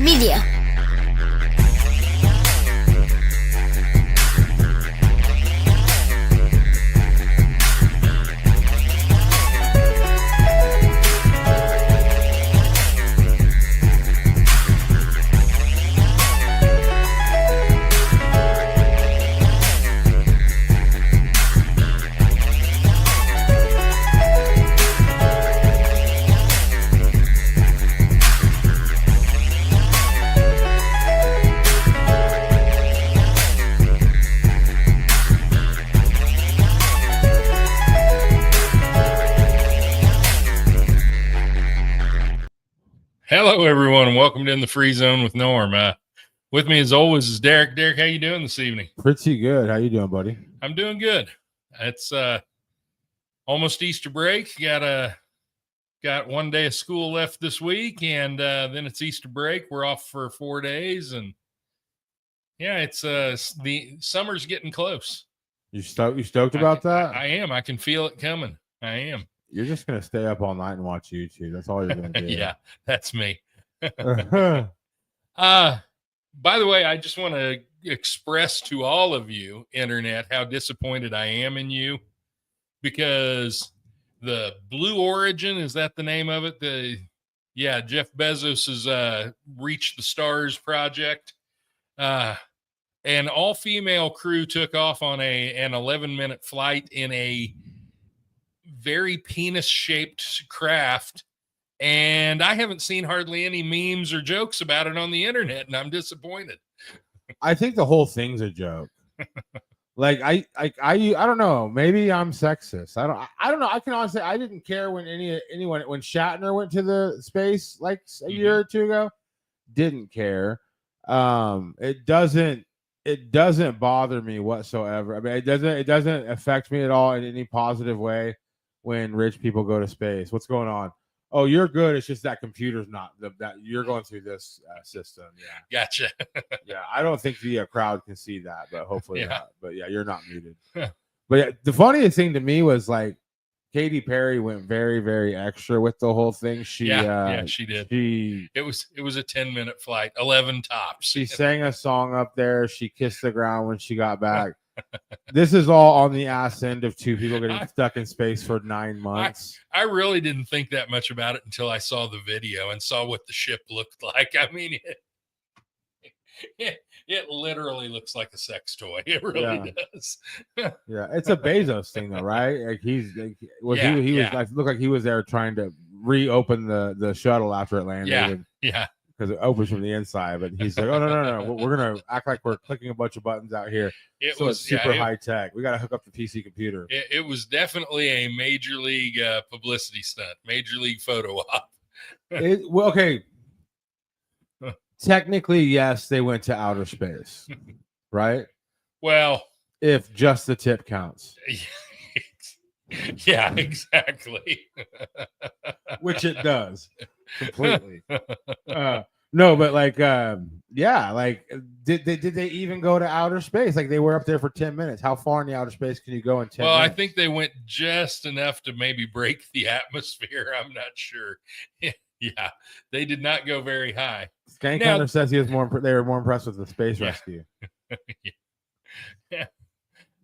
video. Hello, everyone, and welcome to In the Free Zone with Norm. With me, as always, is Derek. Derek, how you doing this evening? Pretty good. How you doing, buddy? I'm doing good. It's almost Easter break. Got 1 day of school left this week, and then it's Easter break. We're off for 4 days, and yeah, it's the summer's getting close. You stoked about that? I am. I can feel it coming. I am. You're just gonna stay up all night and watch YouTube. That's all you're gonna do. Yeah, that's me. By the way, I just want to express to all of you, internet, how disappointed I am in you, because the Blue Origin, is that the name of it? Jeff Bezos has reached the stars project. An all-female crew took off on an 11-minute flight in a very penis-shaped craft, and I haven't seen hardly any memes or jokes about it on the internet, and I'm disappointed. I think the whole thing's a joke. Like I don't know. Maybe I'm sexist. I don't know. I can honestly, I didn't care when anyone when Shatner went to the space like a year or two ago. Didn't care. It doesn't bother me whatsoever. I mean, it doesn't affect me at all in any positive way when rich people go to space. What's going on? Oh, you're good. It's just that computer's not that you're going through this system. Yeah, Gotcha. Yeah, I don't think the crowd can see that, but hopefully not. But yeah, you're not muted. Yeah. But yeah, the funniest thing to me was like Katy Perry went very, very extra with the whole thing. She did. It was a 10-minute flight, 11 tops. She sang a song up there. She kissed the ground when she got back. This is all on the ass end of two people getting stuck in space for 9 months. I really didn't think that much about it until I saw the video and saw what the ship looked like. I mean, it literally looks like a sex toy. It really does. Yeah, it's a Bezos thing, though, right? Like he was. I looked like he was there trying to reopen the shuttle after it landed. Yeah. Because it opens from the inside, but he's like, "Oh no! We're gonna act like we're clicking a bunch of buttons out here." It's super high tech. We got to hook up the PC computer. It was definitely a major league publicity stunt, major league photo op. Okay. Technically, yes, they went to outer space, right? Well, if just the tip counts. Yeah, exactly. Which it does completely. No, but like, like, did they even go to outer space? Like, they were up there for 10 minutes. How far in the outer space can you go in 10 minutes? I think they went just enough to maybe break the atmosphere. I'm not sure. Yeah, they did not go very high. Skank Hunter says they were more impressed with the space rescue. Yeah.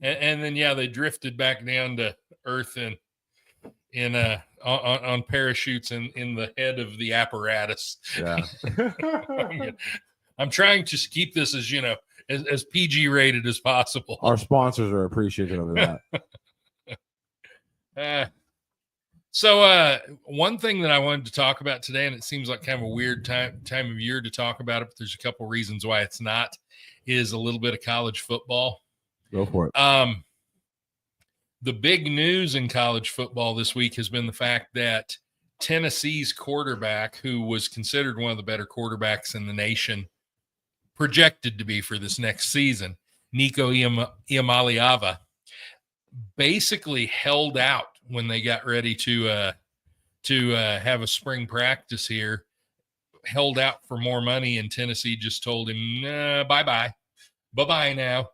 And then they drifted back down to Earth on parachutes in the head of the apparatus. Yeah. I'm trying to keep this as PG rated as possible. Our sponsors are appreciative of that. So one thing that I wanted to talk about today, and it seems like kind of a weird time of year to talk about it, but there's a couple reasons why it's not, is a little bit of college football. Go for it. The big news in college football this week has been the fact that Tennessee's quarterback, who was considered one of the better quarterbacks in the nation, projected to be for this next season, Nico Iamaleava, basically held out when they got ready to have a spring practice here, held out for more money, and Tennessee just told him, bye-bye now.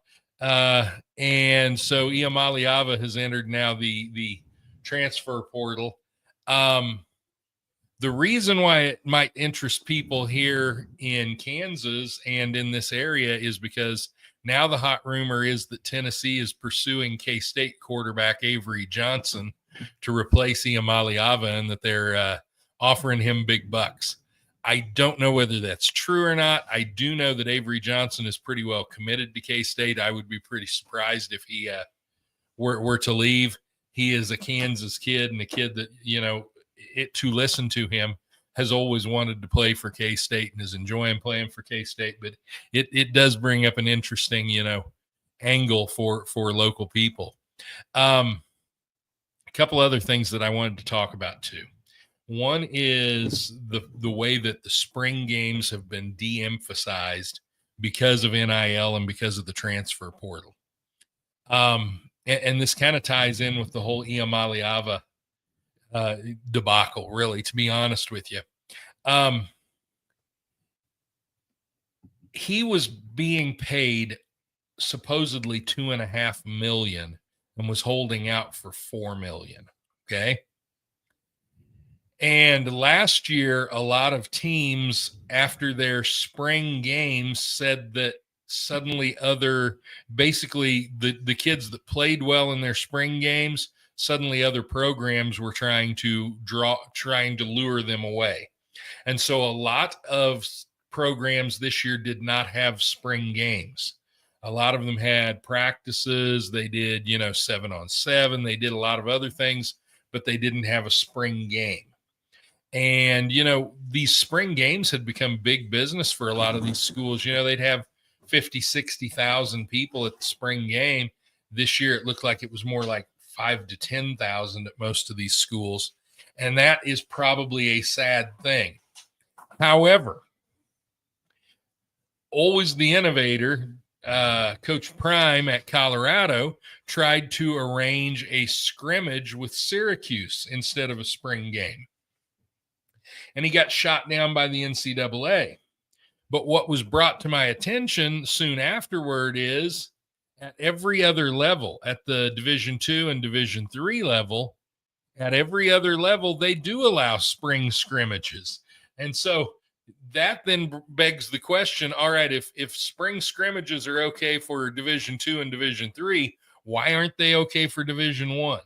And so Iamaleava has entered now the transfer portal. The reason why it might interest people here in Kansas and in this area is because now the hot rumor is that Tennessee is pursuing K-State quarterback Avery Johnson to replace Iamaliava, and that they're offering him big bucks. I don't know whether that's true or not. I do know that Avery Johnson is pretty well committed to K-State. I would be pretty surprised if he were to leave. He is a Kansas kid, and a kid that, to listen to him, has always wanted to play for K-State and is enjoying playing for K-State. But it does bring up an interesting, angle for local people. A couple other things that I wanted to talk about too. One is the way that the spring games have been de-emphasized because of NIL and because of the transfer portal. And this kind of ties in with the whole Iamaliava debacle, really, to be honest with you. He was being paid supposedly $2.5 million and was holding out for $4 million. Okay. And last year, a lot of teams after their spring games said that suddenly basically the kids that played well in their spring games, suddenly other programs were trying to lure them away. And so a lot of programs this year did not have spring games. A lot of them had practices. They did, 7-on-7. They did a lot of other things, but they didn't have a spring game. And, these spring games had become big business for a lot of these schools. They'd have 50, 60,000 people at the spring game. This year, it looked like it was more like 5,000 to 10,000 at most of these schools. And that is probably a sad thing. However, always the innovator, Coach Prime at Colorado, tried to arrange a scrimmage with Syracuse instead of a spring game. And he got shot down by the NCAA. But what was brought to my attention soon afterward is at every other level, at the Division II and Division III level, at every other level, they do allow spring scrimmages. And so that then begs the question, all right, if spring scrimmages are okay for Division II and Division III, why aren't they okay for Division I?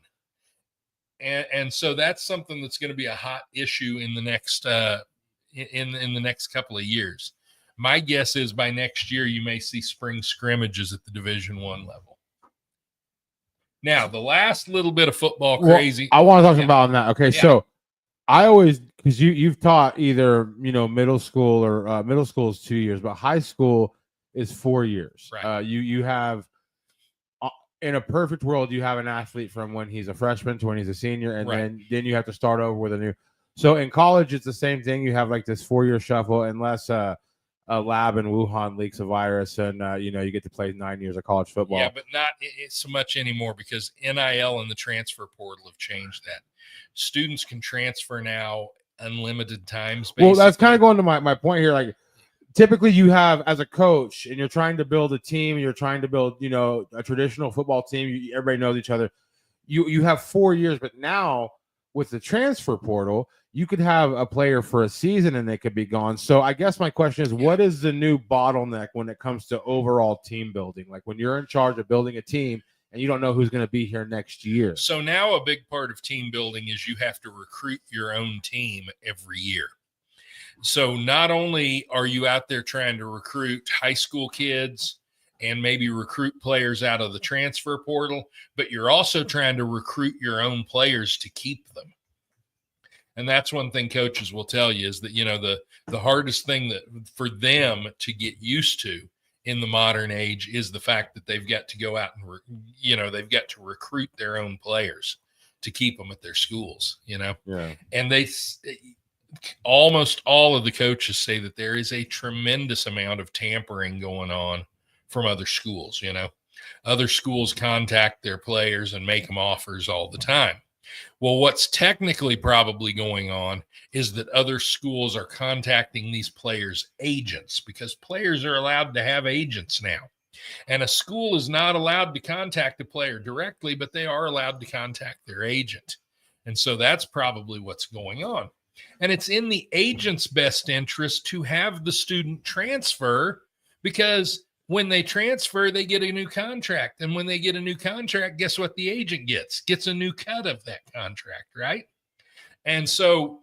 And so that's something that's going to be a hot issue in the next in the next couple of years. My guess is by next year you may see spring scrimmages at the Division I level. Now, the last little bit of football crazy. I want to talk about that. Okay, so I always, because you've taught either middle school or middle school is 2 years, but high school is 4 years. Right. You have. In a perfect world, you have an athlete from when he's a freshman to when he's a senior, and then you have to start over with a new. So in college, it's the same thing. You have like this 4-year shuffle, unless a lab in Wuhan leaks a virus, and you get to play 9 years of college football. Yeah, but not so much anymore because NIL and the transfer portal have changed that. Students can transfer now unlimited times. Basically. Well, that's kind of going to my point here. Like, typically you have, as a coach, and you're trying to build a team, you're trying to build, a traditional football team. Everybody knows each other. You have 4 years, but now with the transfer portal, you could have a player for a season and they could be gone. So I guess my question is, what is the new bottleneck when it comes to overall team building? Like when you're in charge of building a team and you don't know who's going to be here next year. So now a big part of team building is you have to recruit your own team every year. So not only are you out there trying to recruit high school kids and maybe recruit players out of the transfer portal, but you're also trying to recruit your own players to keep them. And that's one thing coaches will tell you is that, the hardest thing that for them to get used to in the modern age is the fact that they've got to go out and, they've got to recruit their own players to keep them at their schools, Yeah. And almost all of the coaches say that there is a tremendous amount of tampering going on from other schools. Other schools contact their players and make them offers all the time. Well, what's technically probably going on is that other schools are contacting these players' agents, because players are allowed to have agents now. And a school is not allowed to contact a player directly, but they are allowed to contact their agent. And so that's probably what's going on. And it's in the agent's best interest to have the student transfer, because when they transfer, they get a new contract. And when they get a new contract, guess what the agent gets? Gets a new cut of that contract, right? And so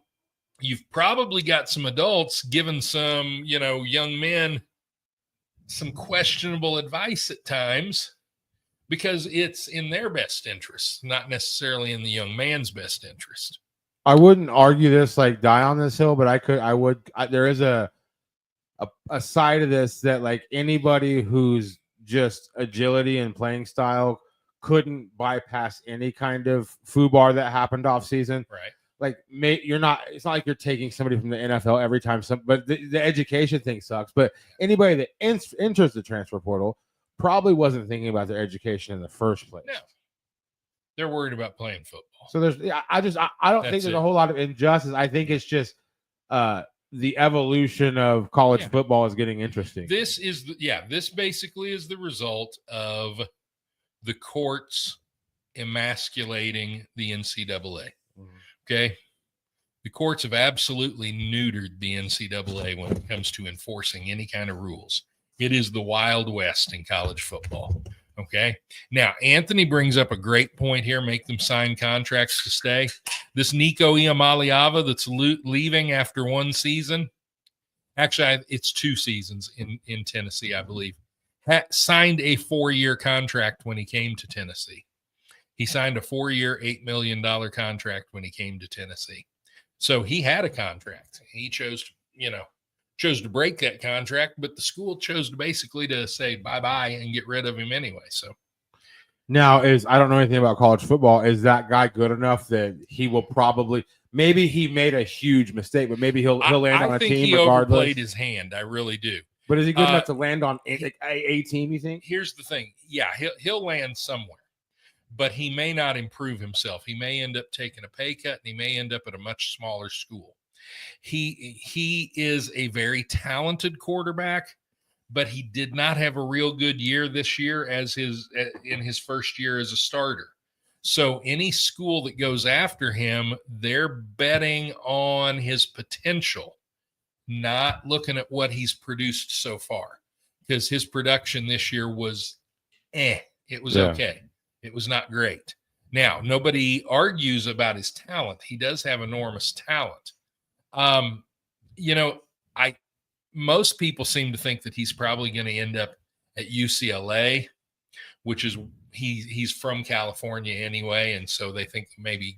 you've probably got some adults giving some, young men some questionable advice at times, because it's in their best interest, not necessarily in the young man's best interest. I wouldn't argue this, like die on this hill, but there is a side of this that, like, anybody who's just agility and playing style couldn't bypass any kind of foobar that happened off season. Right. Like, it's not like you're taking somebody from the NFL every time. But the education thing sucks. But anybody that enters the transfer portal probably wasn't thinking about their education in the first place. No. They're worried about playing football. So I don't think there's a whole lot of injustice. I think it's just the evolution of college football is getting interesting. This basically is the result of the courts emasculating the NCAA. Okay. The courts have absolutely neutered the NCAA when it comes to enforcing any kind of rules. It is the Wild West in college football. Okay. Now, Anthony brings up a great point here. Make them sign contracts to stay. This Nico Iamaleava that's leaving after one season. Actually, it's 2 seasons in Tennessee, I believe. Signed a 4-year contract when he came to Tennessee. He signed a 4-year, $8 million contract when he came to Tennessee. So he had a contract. He chose to break that contract, but the school chose to basically to say bye-bye and get rid of him anyway. So now I don't know anything about college football. Is that guy good enough that he will probably, maybe he made a huge mistake, but maybe he'll land on a team regardless? I think he overplayed his hand. I really do. But is he good enough to land on a team, you think? Here's the thing. Yeah, he'll land somewhere, but he may not improve himself. He may end up taking a pay cut, and he may end up at a much smaller school. He is a very talented quarterback, but he did not have a real good year this year in his first year as a starter. So any school that goes after him, they're betting on his potential, not looking at what he's produced so far, because his production this year was it was okay. It was not great. Now, nobody argues about his talent. He does have enormous talent. Most people seem to think that he's probably going to end up at UCLA, which is he's from California anyway, and so they think maybe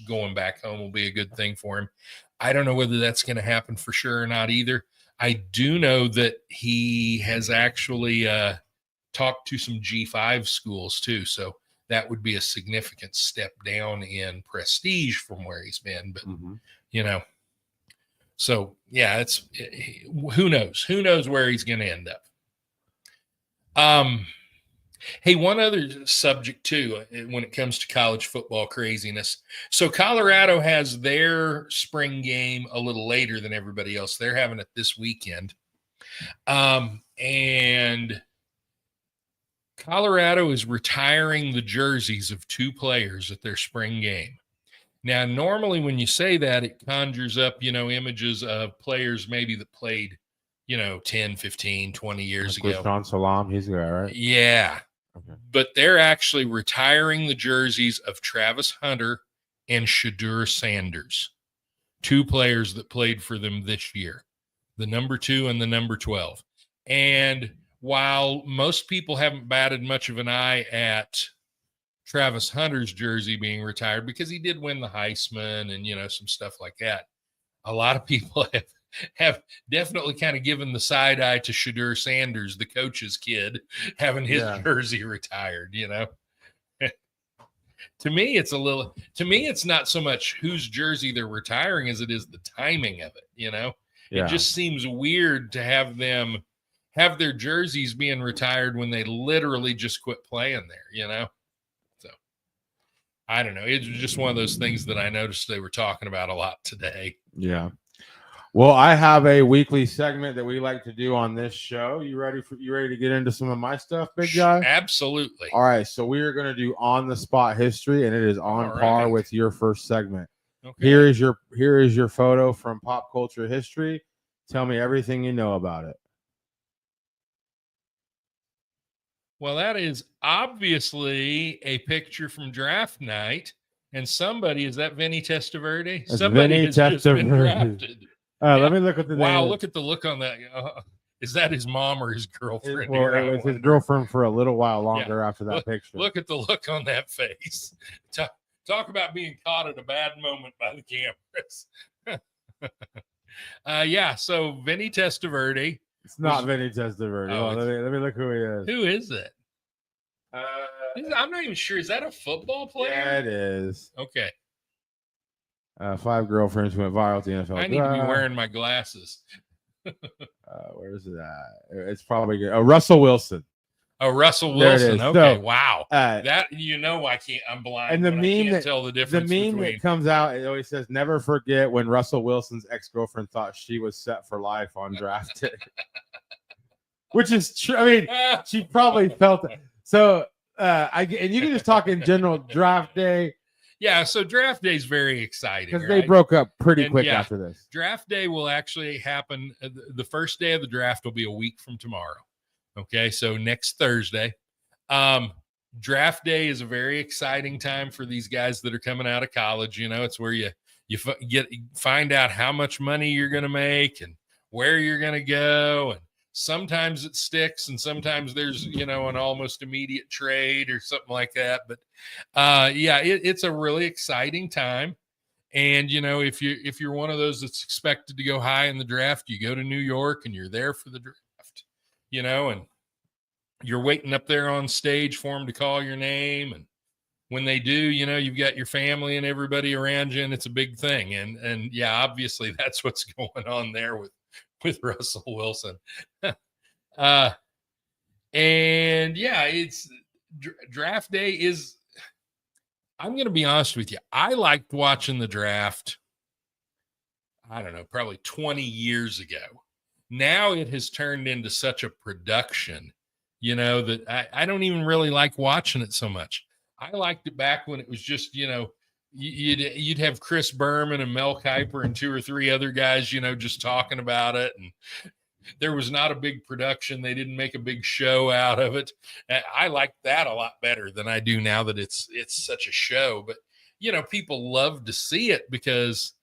going back home will be a good thing for him. I don't know whether that's going to happen for sure or not either. I do know that he has actually talked to some G5 schools too, so that would be a significant step down in prestige from where he's been. But so yeah, who knows? Who knows where he's going to end up? Hey, one other subject too, when it comes to college football craziness. So Colorado has their spring game a little later than everybody else. They're having it this weekend. And Colorado is retiring the jerseys of 2 players at their spring game. Now, normally when you say that, it conjures up, images of players maybe that played, 10, 15, 20 years ago. John Salam, he's the guy, right? Yeah. Okay. But they're actually retiring the jerseys of Travis Hunter and Shadur Sanders, 2 players that played for them this year, the number 2 and the number 12. And while most people haven't batted much of an eye at Travis Hunter's jersey being retired because he did win the Heisman and, some stuff like that, a lot of people have definitely kind of given the side eye to Shadur Sanders, the coach's kid, having his jersey retired, To me, it's not so much whose jersey they're retiring as it is the timing of it, It just seems weird to have them have their jerseys being retired when they literally just quit playing there, So I don't know. It's just one of those things that I noticed they were talking about a lot today. Yeah. Well, I have a weekly segment that we like to do on this show. You ready to get into some of my stuff, big guy? Absolutely. All right. So we are going to do on the spot history, and it is on par with your first segment. Okay. Here is your photo from pop culture history. Tell me everything you know about it. Well, that is obviously a picture from draft night. And somebody, is that Vinny Testaverde? That's Somebody Vinny has just been Testaverde. drafted. Let me look at the Wow, name. look at the look on that. Is that his mom or his girlfriend? Well, it was his girlfriend for a little while longer after that picture. Look at the look on that face. Talk about being caught at a bad moment by the cameras. Yeah, so Vinny Testaverde. It's not Vinny Testaverde. Oh, let me look who he is. Who is it? I'm not even sure. Is that a football player? Yeah, it is. Okay. 5 girlfriends who went viral at the NFL. I need to be wearing my glasses. Where is it at? It's probably good. Russell Wilson. Oh, Russell Wilson. Okay, so, wow. That I can't. I'm blind. And the meme that tell the difference. The meme that comes out, it always says, "Never forget when Russell Wilson's ex-girlfriend thought she was set for life on draft day," which is true. I mean, she probably felt it. So, and you can just talk in general draft day. Yeah, so draft day is very exciting because they broke up pretty quick after this. Draft day will actually happen. The first day of the draft will be a week from tomorrow. Okay, so next Thursday. Draft day is a very exciting time for these guys that are coming out of college. It's where you find out how much money you're going to make and where you're going to go. And sometimes it sticks and sometimes there's, an almost immediate trade or something like that. But it's a really exciting time. And, if you're one of those that's expected to go high in the draft, you go to New York and you're there for the draft, and you're waiting up there on stage for them to call your name. And when they do, you've got your family and everybody around you and it's a big thing. And yeah, obviously that's what's going on there with Russell Wilson. And yeah, it's draft day is, I'm going to be honest with you. I liked watching the draft. I don't know, probably 20 years ago. Now it has turned into such a production, that I don't even really like watching it so much. I liked it back when it was just, you'd have Chris Berman and Mel Kiper and 2 or 3 other guys, just talking about it. And there was not a big production. They didn't make a big show out of it. I like that a lot better than I do now that it's such a show. But, people love to see it because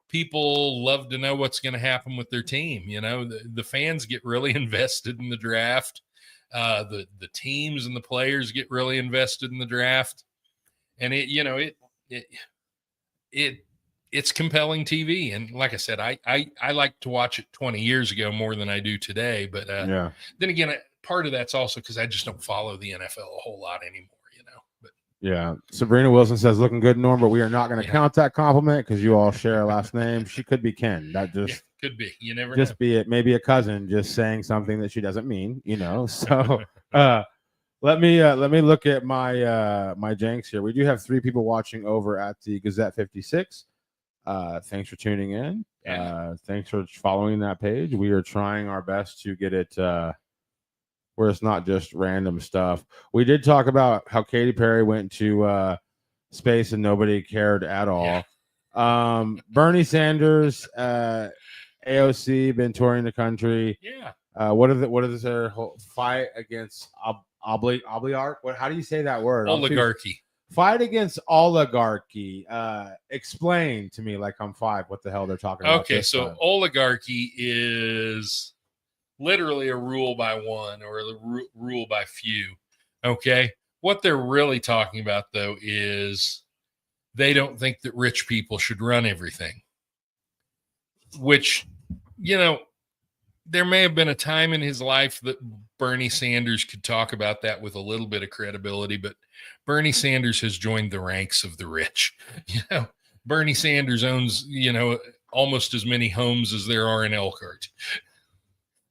people love to know what's going to happen with their team. The fans get really invested in the draft. The teams and the players get really invested in the draft. And it's compelling TV. And like I said, I like to watch it 20 years ago more than I do today. But then again, part of that's also because I just don't follow the NFL a whole lot anymore, But yeah, Sabrina Wilson says, looking good, Norm, but we are not going to count that compliment because you all share a last name. She could be Ken. That just could be. You never just know. Be it. Maybe a cousin just saying something that she doesn't mean, So let me look at my Jenks here. We do have 3 people watching over at the Gazette 56. Thanks for tuning in. Thanks for following that page. We are trying our best to get it where it's not just random stuff. We did talk about how Katy Perry went to space and nobody cared at all. Bernie Sanders, AOC, been touring the country. What is their whole fight against oligarch? How do you say that word? Oligarchy. Fight against oligarchy. Explain to me, like I'm 5, what the hell they're talking about. Okay, so time. Oligarchy is literally a rule by one or a rule by few. Okay, what they're really talking about, though, is they don't think that rich people should run everything. Which, there may have been a time in his life that Bernie Sanders could talk about that with a little bit of credibility, but Bernie Sanders has joined the ranks of the rich. Bernie Sanders owns, almost as many homes as there are in Elkhart.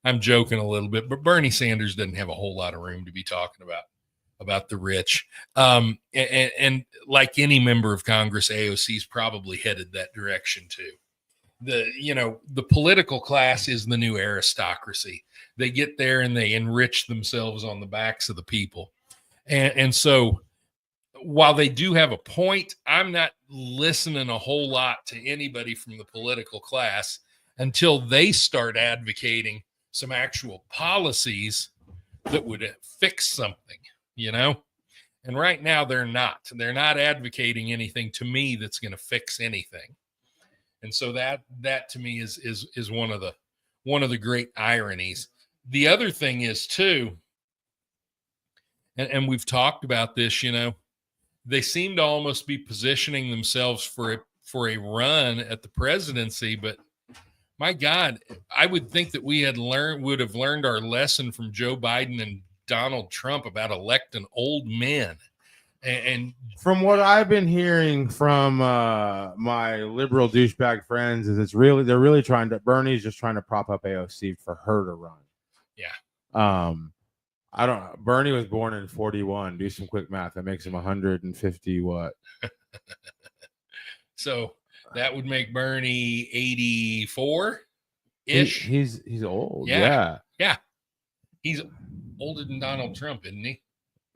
I'm joking a little bit, but Bernie Sanders doesn't have a whole lot of room to be talking about the rich. And like any member of Congress, AOC's probably headed that direction too. The political class is the new aristocracy. They get there and they enrich themselves on the backs of the people. And so while they do have a point, I'm not listening a whole lot to anybody from the political class until they start advocating some actual policies that would fix something, you know? And right now they're not. They're not advocating anything to me that's going to fix anything. And so that to me is one of the great ironies. The other thing is too, and we've talked about this, you know, they seem to almost be positioning themselves for a run at the presidency, but my God, I would think that we would have learned our lesson from Joe Biden and Donald Trump about electing old men. And from what I've been hearing from my liberal douchebag friends, is they're really Bernie's just trying to prop up AOC for her to run. Yeah. I don't know. Bernie was born in 41. Do some quick math. That makes him 150 what? So that would make Bernie 84-ish. He's old. Yeah. He's older than Donald Trump, isn't he?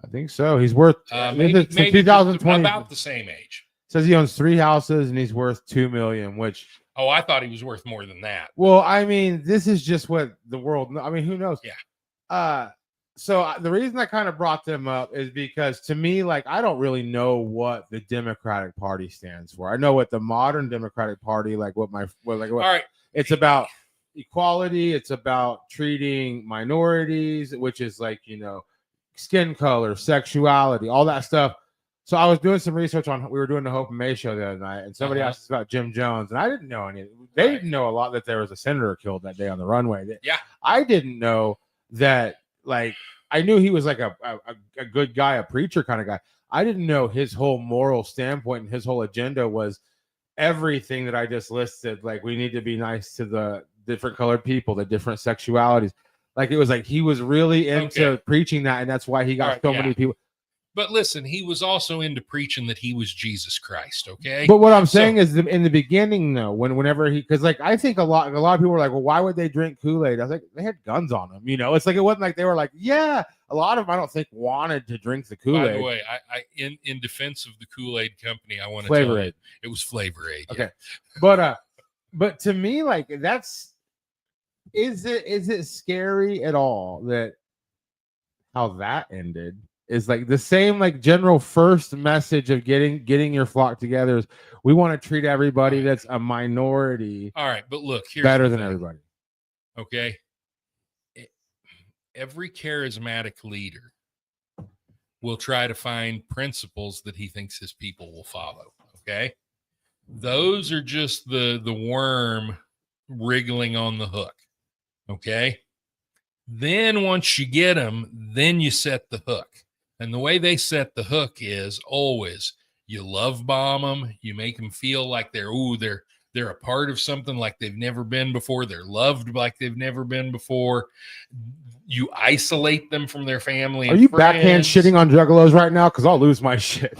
I think so. He's worth maybe 2020 about the same age. Says he owns 3 houses and he's worth $2 million, which I thought he was worth more than that. Well, I mean, this is just what the world. I mean, who knows? Yeah. So the reason I kind of brought them up is because to me, like, I don't really know what the Democratic Party stands for. I know what the modern Democratic Party, like what. All right. It's about equality. It's about treating minorities, which is like, you know, skin color, sexuality, all that stuff. So I was doing some research on. We were doing the Hope and May show the other night, and somebody asked us about Jim Jones, and I didn't know any. They didn't know a lot that there was a senator killed that day on the runway. Yeah. I didn't know that. Like, I knew he was like a good guy, a preacher kind of guy. I didn't know his whole moral standpoint and his whole agenda was everything that I just listed. Like, we need to be nice to the different colored people, the different sexualities. Like, it was like he was really into preaching that, and that's why he got many people. But listen, he was also into preaching that he was Jesus Christ, okay? But what I'm saying is, in the beginning, though, whenever because like I think a lot of people were like, well, why would they drink Kool-Aid? I was like, they had guns on them, you know. It's like it wasn't like they were like, yeah. A lot of them, I don't think, wanted to drink the Kool-Aid. By the way, I in defense of the Kool-Aid company, I want to Flavor tell Aid. You, it was Flavor Aid. Okay, yeah. But to me, like, is it scary at all that how that ended? Is like the same like general first message of getting your flock together is we want to treat everybody that's a minority. All right, but look, here's better than everybody. Okay. Every charismatic leader will try to find principles that he thinks his people will follow. Okay. Those are just the worm wriggling on the hook. Okay. Then once you get them, then you set the hook. And the way they set the hook is always you love bomb them. You make them feel like they're a part of something like they've never been before. They're loved like they've never been before. You isolate them from their family. Are you backhand shitting on juggalos right now? Because I'll lose my shit.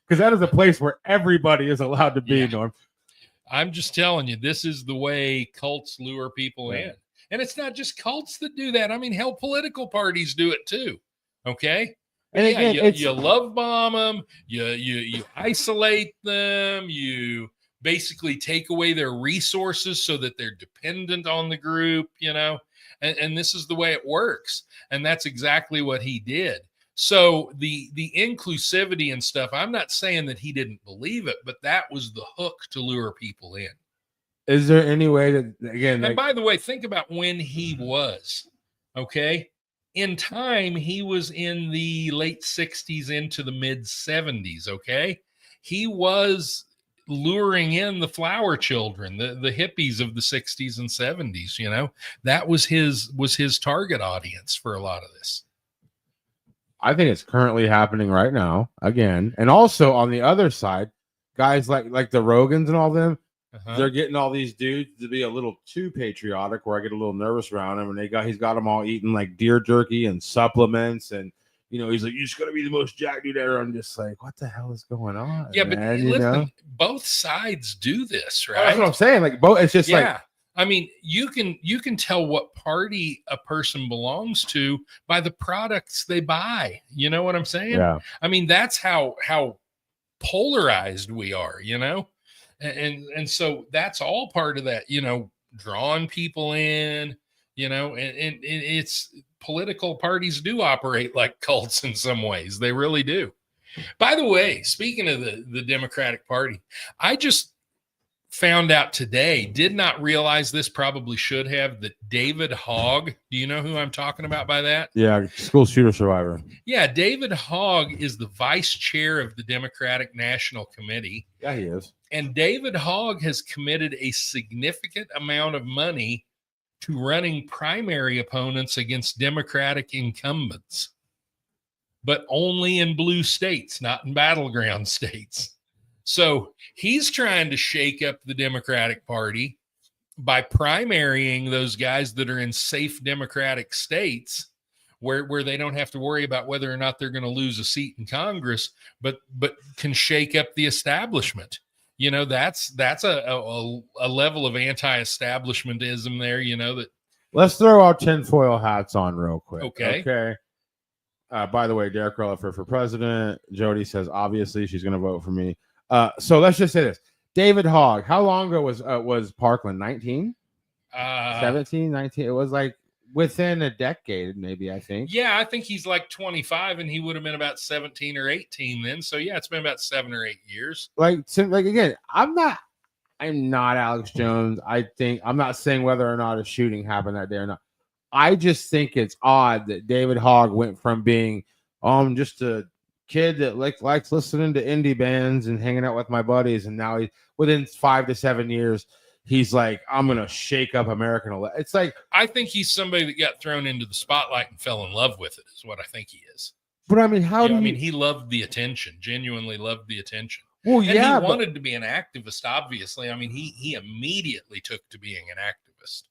Because that is a place where everybody is allowed to be, Norm. I'm just telling you, this is the way cults lure people in. And it's not just cults that do that. I mean, hell, political parties do it too. Okay. And again, you love bomb them, you isolate them, you basically take away their resources so that they're dependent on the group, you know, and this is the way it works. And that's exactly what he did. So the inclusivity and stuff, I'm not saying that he didn't believe it, but that was the hook to lure people in. Is there any way that, again, and by the way, think about when he was, okay? In time, he was in the late 60s into the mid 70s, okay? He was luring in the flower children, the hippies of the 60s and 70s, you know? That was his target audience for a lot of this. I think it's currently happening right now, again. And also on the other side, guys like the Rogans and all them, they're getting all these dudes to be a little too patriotic, where I get a little nervous around them. And he's got them all eating like deer jerky and supplements, and you know, he's like, "You're just gonna be the most jacked dude ever." I'm just like, what the hell is going on? Yeah, man? but listen, both sides do this, right? That's what I'm saying. Like both, it's just like I mean, you can tell what party a person belongs to by the products they buy. You know what I'm saying? Yeah. I mean, that's how polarized we are, and so that's all part of that, drawing people in, and it's political parties do operate like cults in some ways. They really do. By the way, speaking of the Democratic Party, I just found out today, did not realize this, probably should have, that David Hogg, do you know who I'm talking about by that? Yeah, school shooter survivor. Yeah, David Hogg is the vice chair of the Democratic National Committee. Yeah, he is. And David Hogg has committed a significant amount of money to running primary opponents against Democratic incumbents, but only in blue states, not in battleground states. So he's trying to shake up the Democratic Party by primarying those guys that are in safe Democratic states where they don't have to worry about whether or not they're going to lose a seat in Congress, but can shake up the establishment. That's a level of anti-establishmentism there, that. Let's throw our tinfoil hats on real quick. Okay. By the way, Derek Rutherford for president. Jody says, obviously, she's going to vote for me. So let's just say this. David Hogg, how long ago was Parkland? 19? 17, 19? It was like within a decade, maybe, I think. Yeah, I think he's like 25, and he would have been about 17 or 18 then. So, yeah, it's been about 7 or 8 years. Like again, I'm not Alex Jones. I'm not saying whether or not a shooting happened that day or not. I just think it's odd that David Hogg went from being just a kid that likes listening to indie bands and hanging out with my buddies, and now within 5 to 7 years, he's like, I'm gonna shake up American. It's like, I think he's somebody that got thrown into the spotlight and fell in love with it, is what I think he is. But I mean, he loved the attention, genuinely loved the attention. Well, and yeah, he wanted to be an activist, obviously. I mean, he immediately took to being an activist.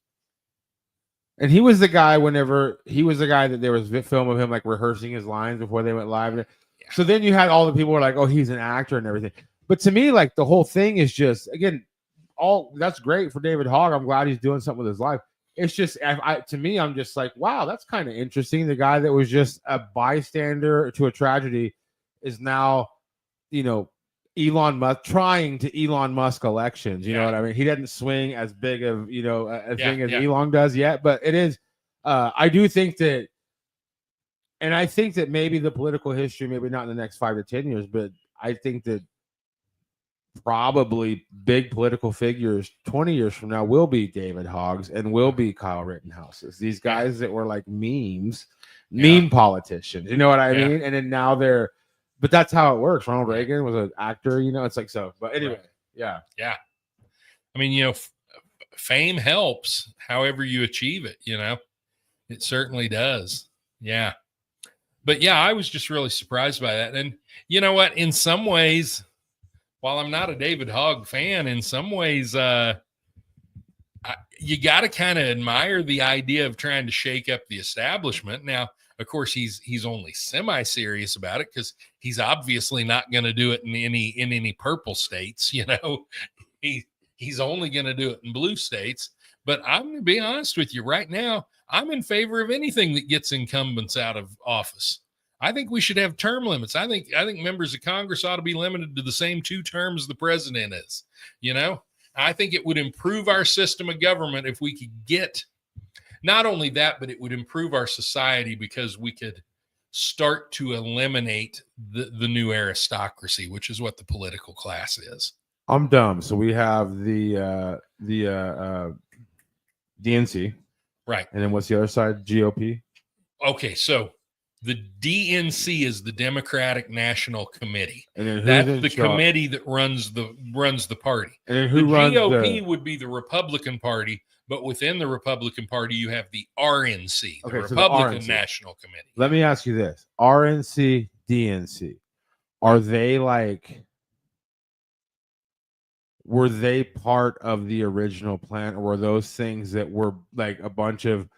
And he was the guy that there was a film of him like rehearsing his lines before they went live. Yeah. So then you had all the people who were like, oh, he's an actor and everything. But to me, like, the whole thing is just, again, that's great for David Hogg. I'm glad he's doing something with his life. It's just, to me, I'm just like, wow, that's kind of interesting. The guy that was just a bystander to a tragedy is now, Elon Musk trying to Elon Musk elections. You know what I mean? He doesn't swing as big of, thing as Elon does yet, but it is. I do think that, and I think that maybe the political history, maybe not in the next 5 to 10 years, but I think that probably big political figures 20 years from now will be David Hoggs and will be Kyle Rittenhouses. These guys that were like meme politicians. You know what I mean? And then now they're. But that's how it works. Ronald Reagan was an actor, it's like so. But anyway, right. Yeah. I mean, fame helps however you achieve it, It certainly does. Yeah. But yeah, I was just really surprised by that. And you know what? In some ways, while I'm not a David Hogg fan, in some ways, you got to kind of admire the idea of trying to shake up the establishment. Now, of course, he's only semi-serious about it because he's obviously not going to do it in any purple states. He's only going to do it in blue states. But I'm going to be honest with you right now. I'm in favor of anything that gets incumbents out of office. I think we should have term limits. I think members of Congress ought to be limited to the same 2 terms the president is. I think it would improve our system of government if we could get. Not only that, but it would improve our society because we could start to eliminate the new aristocracy, which is what the political class is. I'm dumb. So we have the DNC. Right. And then what's the other side? GOP? Okay, so the DNC is the Democratic National Committee. And then that's the committee that runs the party. And then who runs GOP would be the Republican Party. But within the Republican Party, you have the RNC, the Republican National Committee. Let me ask you this. RNC, DNC, are they were they part of the original plan, or were those things that were like a bunch of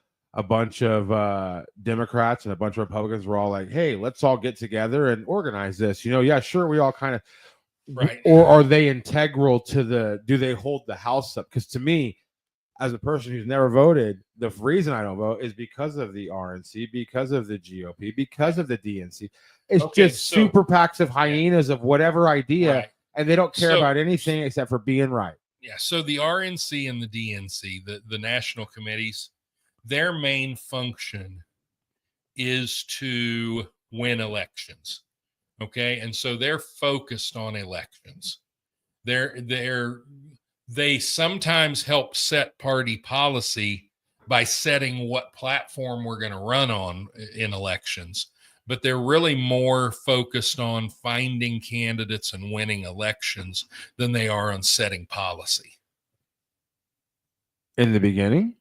Democrats and a bunch of Republicans were all like, hey, let's all get together and organize this? Yeah, sure, we all kind of. Right. Or are they integral to do they hold the House up? Because to me, as a person who's never voted, the reason I don't vote is because of the RNC, because of the GOP, because of the DNC. It's just super PACs of hyenas of whatever idea, and they don't care about anything except for being right. Yeah. So the RNC and the DNC, the national committees, their main function is to win elections. Okay. And so they're focused on elections. They sometimes help set party policy by setting what platform we're going to run on in elections, but they're really more focused on finding candidates and winning elections than they are on setting policy. In the beginning?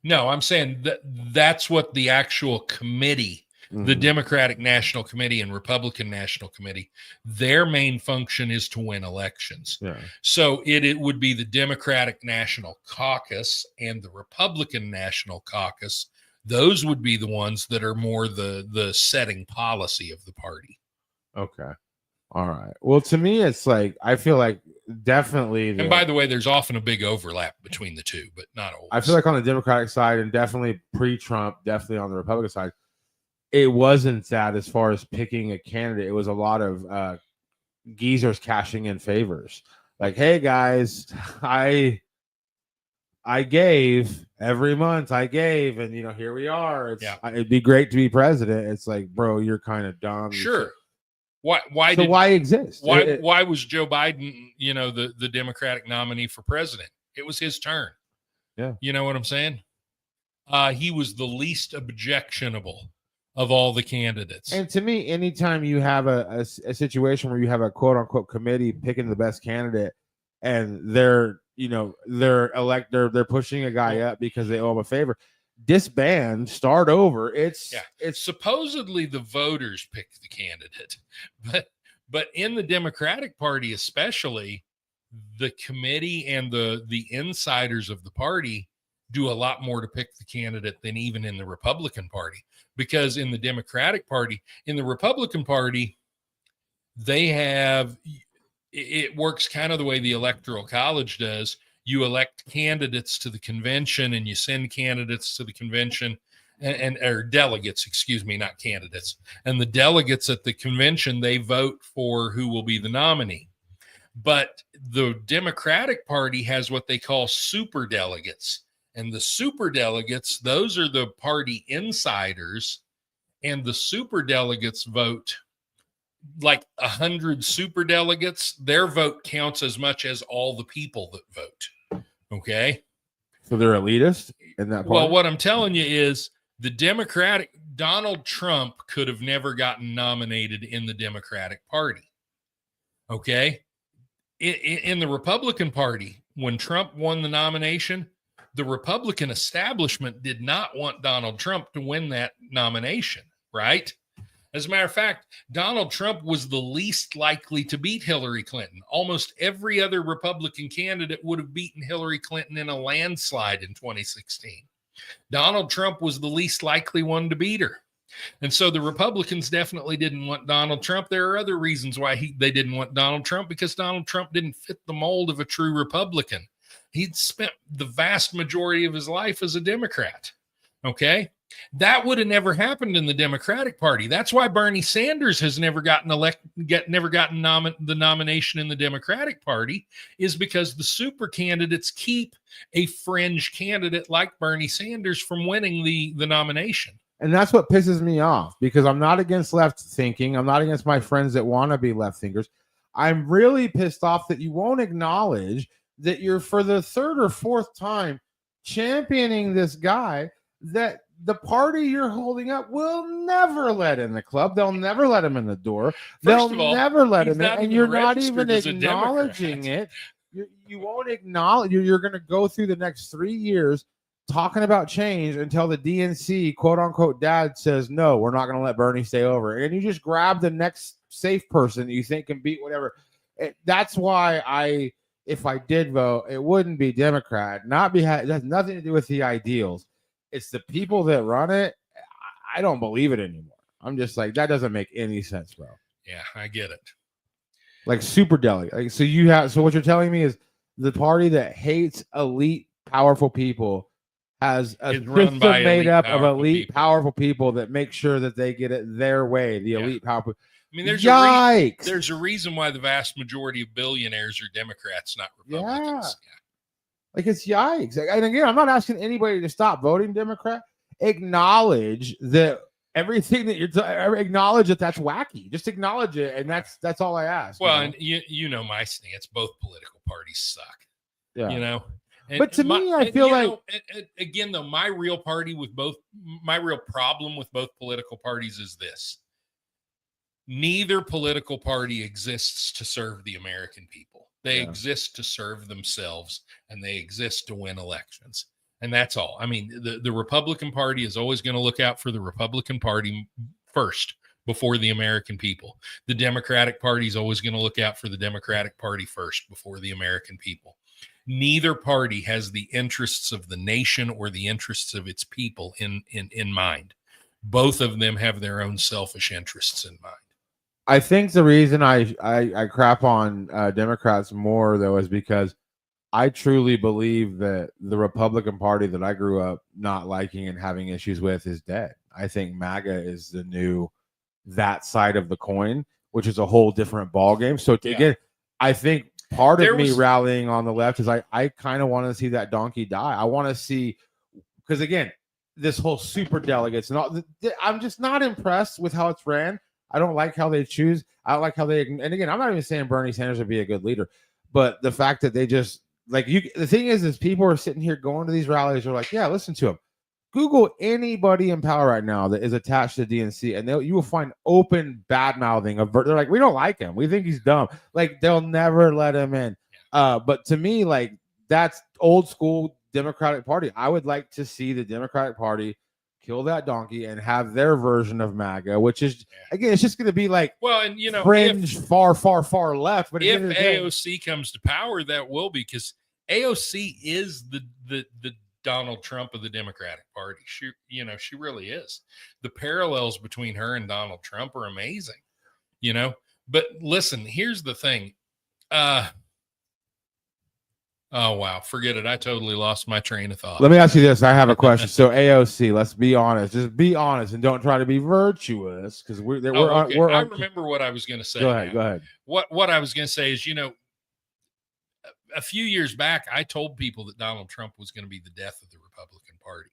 No, I'm saying that's what the actual committee, the Democratic National Committee and Republican National Committee, their main function is to win elections. Yeah. So it would be the Democratic National Caucus and the Republican National Caucus. Those would be the ones that are more the setting policy of the party. Okay. All right. Well, to me, it's like, I feel like definitely. And by the way, there's often a big overlap between the two, but not always. I feel like on the Democratic side and definitely pre-Trump, definitely on the Republican side, it wasn't that as far as picking a candidate. It was a lot of geezers cashing in favors. Like, hey, guys, I gave every month. I gave, and, here we are. It'd be great to be president. It's like, bro, you're kind of dumb. Sure. Why exist? Why was Joe Biden, the Democratic nominee for president? It was his turn. Yeah. You know what I'm saying? He was the least objectionable of all the candidates. And to me, anytime you have a situation where you have a quote unquote committee picking the best candidate, and they're pushing a guy up because they owe him a favor, disband, start over. It's supposedly the voters pick the candidate, but in the Democratic Party especially, the committee and the insiders of the party do a lot more to pick the candidate than even in the Republican Party. Because in the Democratic Party, in the Republican Party, it works kind of the way the Electoral College does. You elect candidates to the convention, and you send candidates to the convention or delegates, excuse me, not candidates. And the delegates at the convention, they vote for who will be the nominee. But the Democratic Party has what they call super delegates. And the super delegates, those are the party insiders, and the super delegates vote like 100 super delegates. Their vote counts as much as all the people that vote. Okay. So they're elitist in that part? Well, what I'm telling you is Donald Trump could have never gotten nominated in the Democratic Party. Okay. In the Republican Party, when Trump won the nomination, the Republican establishment did not want Donald Trump to win that nomination, right? As a matter of fact, Donald Trump was the least likely to beat Hillary Clinton. Almost every other Republican candidate would have beaten Hillary Clinton in a landslide in 2016. Donald Trump was the least likely one to beat her. And so the Republicans definitely didn't want Donald Trump. There are other reasons why they didn't want Donald Trump, because Donald Trump didn't fit the mold of a true Republican. He'd spent the vast majority of his life as a Democrat. Okay. That would have never happened in the Democratic Party. That's why Bernie Sanders has never gotten the nomination in the Democratic Party, is because the super candidates keep a fringe candidate like Bernie Sanders from winning the nomination. And that's what pisses me off, because I'm not against left thinking. I'm not against my friends that want to be left thinkers. I'm really pissed off that you won't acknowledge that you're, for the third or fourth time, championing this guy that the party you're holding up will never let in the club. They'll never let him in the door. They'll never let him in. And you're not even acknowledging it. You won't acknowledge. You're going to go through the next 3 years talking about change until the DNC, quote unquote, dad says, no, we're not going to let Bernie stay over. And you just grab the next safe person that you think can beat whatever. That's why if I did vote, it wouldn't be Democrat. It has nothing to do with the ideals. It's the people that run it. I don't believe it anymore. I'm just like, that doesn't make any sense, bro. Yeah, I get it. Like super delegate. So what you're telling me is the party that hates elite powerful people has a Is run by system made elite, up of powerful elite, people. powerful people that make sure that they get it their way. The Yeah. elite, powerful. I mean, there's Yikes! a reason why the vast majority of billionaires are Democrats, not Republicans. Yeah. Like, it's yikes. And again, I'm not asking anybody to stop voting Democrat. Acknowledge that everything that you're acknowledge that that's wacky. Just acknowledge it, and that's all I ask. Well, and you know my stance. Both political parties suck. Yeah. You know. And but to me, I feel like again, though, my real problem with both political parties is this: neither political party exists to serve the American people. They exist to serve themselves, and they exist to win elections. And that's all. I mean, the Republican Party is always going to look out for the Republican Party first before the American people. The Democratic Party is always going to look out for the Democratic Party first before the American people. Neither party has the interests of the nation or the interests of its people in mind. Both of them have their own selfish interests in mind. I think the reason I crap on Democrats more, though, is because I truly believe that the Republican Party that I grew up not liking and having issues with is dead. I think MAGA is the new that side of the coin, which is a whole different ballgame. So again, I think part of me rallying on the left is I kind of want to see that donkey die. I want to see, because again, this whole super delegates, I'm just not impressed with how it's ran. I don't like how they choose. I don't like how they, and again, I'm not even saying Bernie Sanders would be a good leader, but the fact that they just, like, the thing is people are sitting here going to these rallies. Are like, yeah, listen to them. Google anybody in power right now that is attached to DNC, and you will find open bad mouthing of. They're like, we don't like him. We think he's dumb. Like, they'll never let him in. But to me, like, that's old school Democratic Party. I would like to see the Democratic Party kill that donkey and have their version of MAGA, which is, again, it's just going to be like, well, and you know, fringe, far left. But if AOC comes to power, that will be, because AOC is the Donald Trump of the Democratic Party. She really is. The parallels between her and Donald Trump are amazing, you know. But listen, here's the thing. Oh, wow. Forget it. I totally lost my train of thought. Let me ask you this. I have a question. So AOC, let's be honest. Just be honest and don't try to be virtuous, because we're I remember what I was going to say. Go ahead. What I was going to say is, you know, a few years back, I told people that Donald Trump was going to be the death of the Republican Party.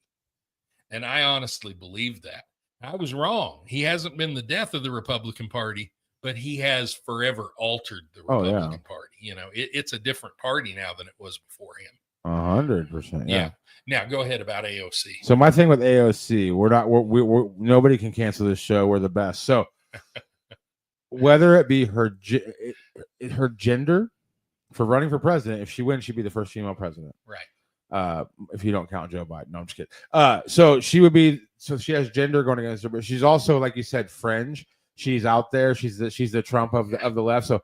And I honestly believed that. I was wrong. He hasn't been the death of the Republican Party, but he has forever altered the Republican Party. You know, it's a different party now than it was before him. 100%. Yeah. Now go ahead about AOC. So my thing with AOC, we're nobody can cancel this show. We're the best. So whether it be her gender for running for president, if she wins, she'd be the first female president. Right. If you don't count Joe Biden. No, I'm just kidding. So she would be, so she has gender going against her, but she's also, like you said, fringe. She's out there. She's the Trump of the left. So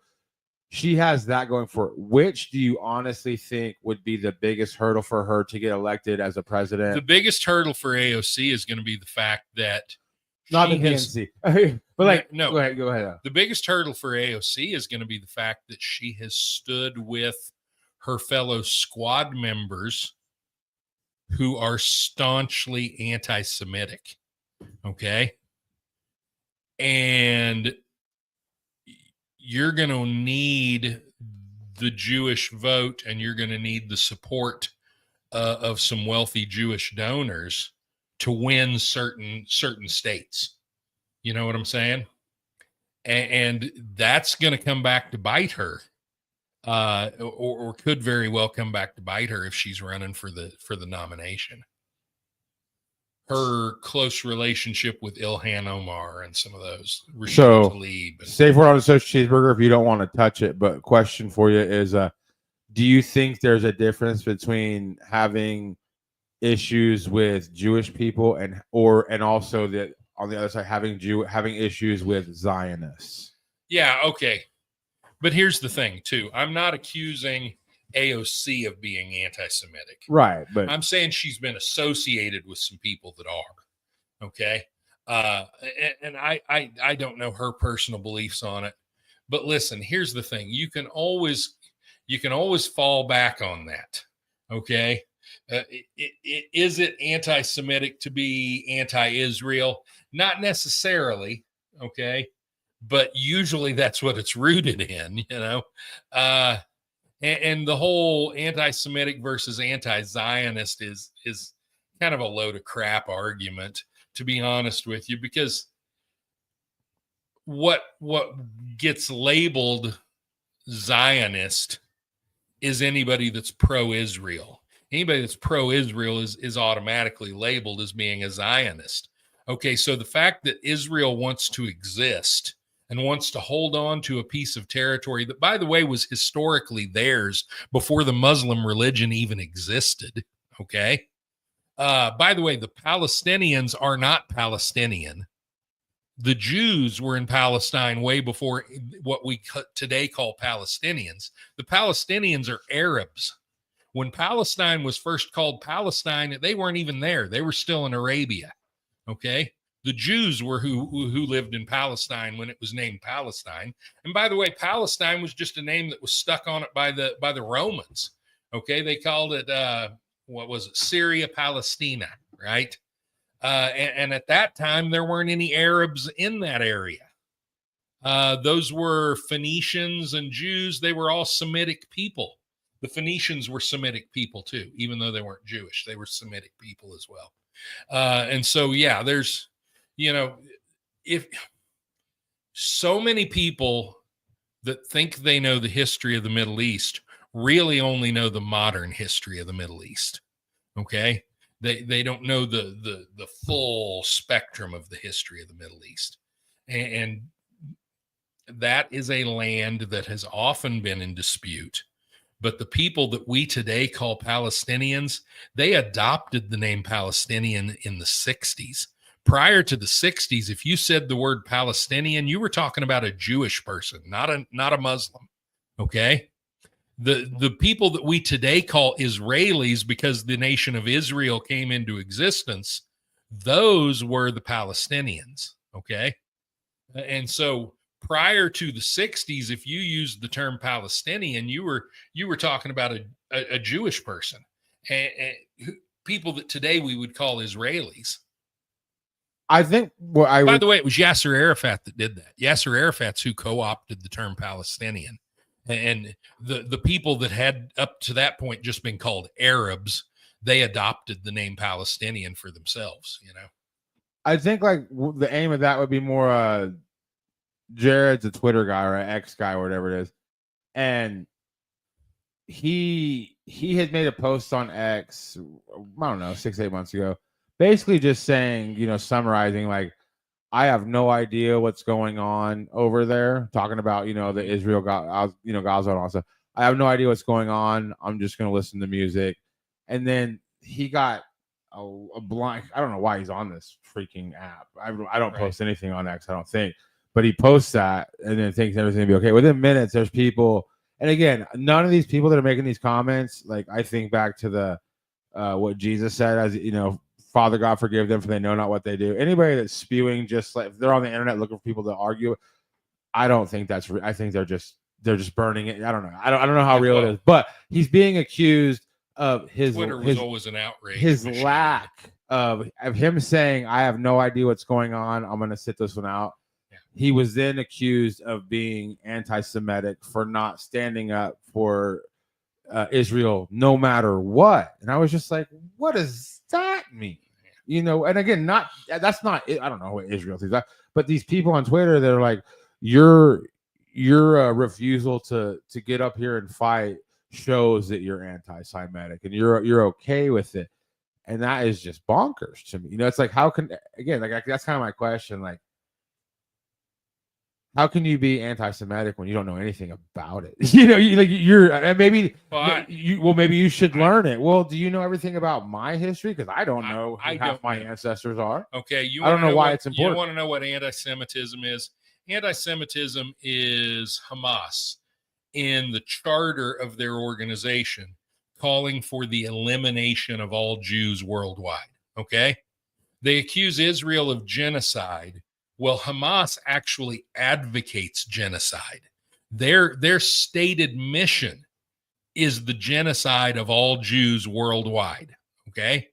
she has that going for her. Which do you honestly think would be the biggest hurdle for her to get elected as a president? The biggest hurdle for AOC is going to be the fact that not the DNC, but like, no. Go ahead. The biggest hurdle for AOC is going to be the fact that she has stood with her fellow squad members who are staunchly anti-Semitic. Okay. And you're going to need the Jewish vote, and you're going to need the support of some wealthy Jewish donors to win certain states. You know what I'm saying? And that's going to come back to bite her, or could very well come back to bite her if she's running for the nomination. Her close relationship with Ilhan Omar and some of those. So, safe word on a social cheeseburger if you don't want to touch it. But question for you is, do you think there's a difference between having issues with Jewish people and also that on the other side having issues with Zionists? Yeah, okay. But here's the thing, too. I'm not accusing AOC of being anti-Semitic. Right. But I'm saying she's been associated with some people that are. Okay. And I don't know her personal beliefs on it. But listen, here's the thing. You can always fall back on that. Okay. Is it anti-Semitic to be anti-Israel? Not necessarily, okay, but usually that's what it's rooted in, you know. And the whole anti-Semitic versus anti-Zionist is kind of a load of crap argument, to be honest with you, because what gets labeled Zionist is anybody that's pro-Israel. Anybody that's pro-Israel is automatically labeled as being a Zionist. Okay, so the fact that Israel wants to exist and wants to hold on to a piece of territory that, by the way, was historically theirs before the Muslim religion even existed. Okay. By the way, the Palestinians are not Palestinian. The Jews were in Palestine way before what we today call Palestinians. The Palestinians are Arabs. When Palestine was first called Palestine, they weren't even there. They were still in Arabia. Okay. The Jews were who lived in Palestine when it was named Palestine. And by the way, Palestine was just a name that was stuck on it by the Romans. Okay. They called it, what was it? Syria Palestina, right? And at that time, there weren't any Arabs in that area. Those were Phoenicians and Jews. They were all Semitic people. The Phoenicians were Semitic people too, even though they weren't Jewish. They were Semitic people as well. And so, yeah, there's, you know, if so many people that think they know the history of the Middle East really only know the modern history of the Middle East. Okay. They don't know the full spectrum of the history of the Middle East. And that is a land that has often been in dispute. But the people that we today call Palestinians, they adopted the name Palestinian in the 60s. Prior to the 60s, if you said the word Palestinian, you were talking about a Jewish person, not a Muslim. Okay? The people that we today call Israelis, because the nation of Israel came into existence, those were the Palestinians. Okay? And so prior to the 60s, if you used the term Palestinian, you were talking about a Jewish person, and people that today we would call Israelis. I think by the way, it was Yasser Arafat that did that. Yasser Arafat's who co-opted the term Palestinian, and the people that had up to that point just been called Arabs, they adopted the name Palestinian for themselves. You know, I think like the aim of that would be more. Jared's a Twitter guy or an X guy or whatever it is, and he had made a post on X, I don't know, 6-8 months ago, basically just saying, you know, summarizing like, I have no idea what's going on over there, talking about, you know, the Israel Gaza and all stuff. I have no idea what's going on. I'm just going to listen to music. And then he got a blank. I don't know why he's on this freaking app. I don't post anything on X, I don't think. But he posts that and then thinks everything will be okay. Within minutes, there's people. And again, none of these people that are making these comments, like I think back to the what Jesus said, as you know, Father God, forgive them for they know not what they do. Anybody that's spewing, just like if they're on the internet looking for people to argue, I don't think that's. I think they're just burning it. I don't know. I don't know how real it is. But he's being accused of his Twitter was always an outrage. His lack of him saying, "I have no idea what's going on. I'm going to sit this one out." He was then accused of being anti-Semitic for not standing up for Israel no matter what. And I was just like, what does that mean? You know, and again, that's not, I don't know what Israel thinks, but these people on Twitter, they're like, your refusal to get up here and fight shows that you're anti-Semitic and you're okay with it. And that is just bonkers to me. You know, it's like, how can, again, like that's kind of my question, like, how can you be anti-Semitic when you don't know anything about it? You know, maybe maybe you should learn it. Well, do you know everything about my history? Because I don't know who half my ancestors are. Okay, I don't know why it's important. You want to know what anti-Semitism is? Anti-Semitism is Hamas in the charter of their organization calling for the elimination of all Jews worldwide. Okay, they accuse Israel of genocide. Well, Hamas actually advocates genocide. Their stated mission is the genocide of all Jews worldwide. Okay.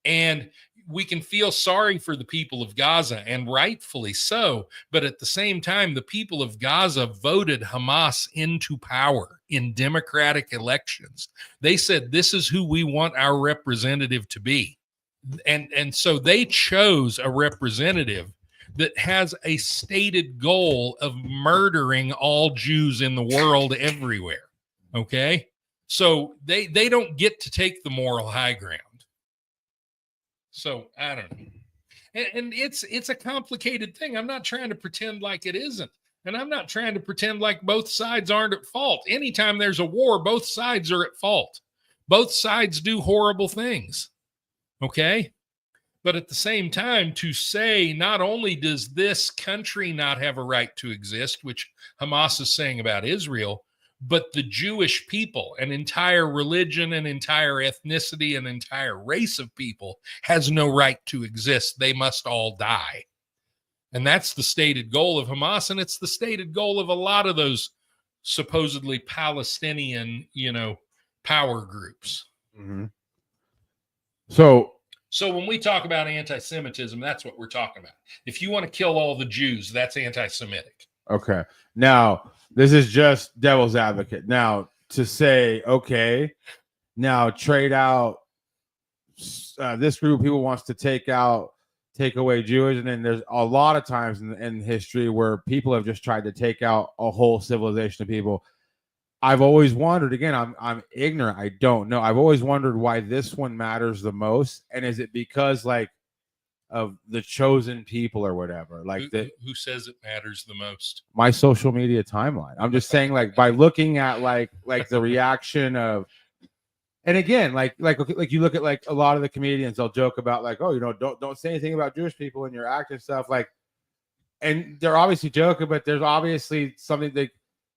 And we can feel sorry for the people of Gaza, and rightfully so. But at the same time, the people of Gaza voted Hamas into power in democratic elections. They said, this is who we want our representative to be. And so they chose a representative that has a stated goal of murdering all Jews in the world everywhere. Okay. So they don't get to take the moral high ground. So I don't know. And it's a complicated thing. I'm not trying to pretend like it isn't. And I'm not trying to pretend like both sides aren't at fault. Anytime there's a war, both sides are at fault. Both sides do horrible things. Okay? But at the same time, to say not only does this country not have a right to exist, which Hamas is saying about Israel, but the Jewish people, an entire religion, an entire ethnicity, an entire race of people has no right to exist. They must all die. And that's the stated goal of Hamas. And it's the stated goal of a lot of those supposedly Palestinian, power groups. Mm-hmm. So when we talk about anti-Semitism, that's what we're talking about. If you want to kill all the Jews, that's anti-Semitic. Okay. Now, this is just devil's advocate. Now, to say, okay, now trade out this group of people wants to take away Jews, and then there's a lot of times in history where people have just tried to take out a whole civilization of people. I've always wondered, again, I'm ignorant. I don't know. I've always wondered why this one matters the most. And is it because of the chosen people or whatever? Who says it matters the most? My social media timeline. I'm just saying, by looking at like the reaction of, and again, like you look at a lot of the comedians, they'll joke about don't say anything about Jewish people in your act and stuff, and they're obviously joking, but there's obviously something that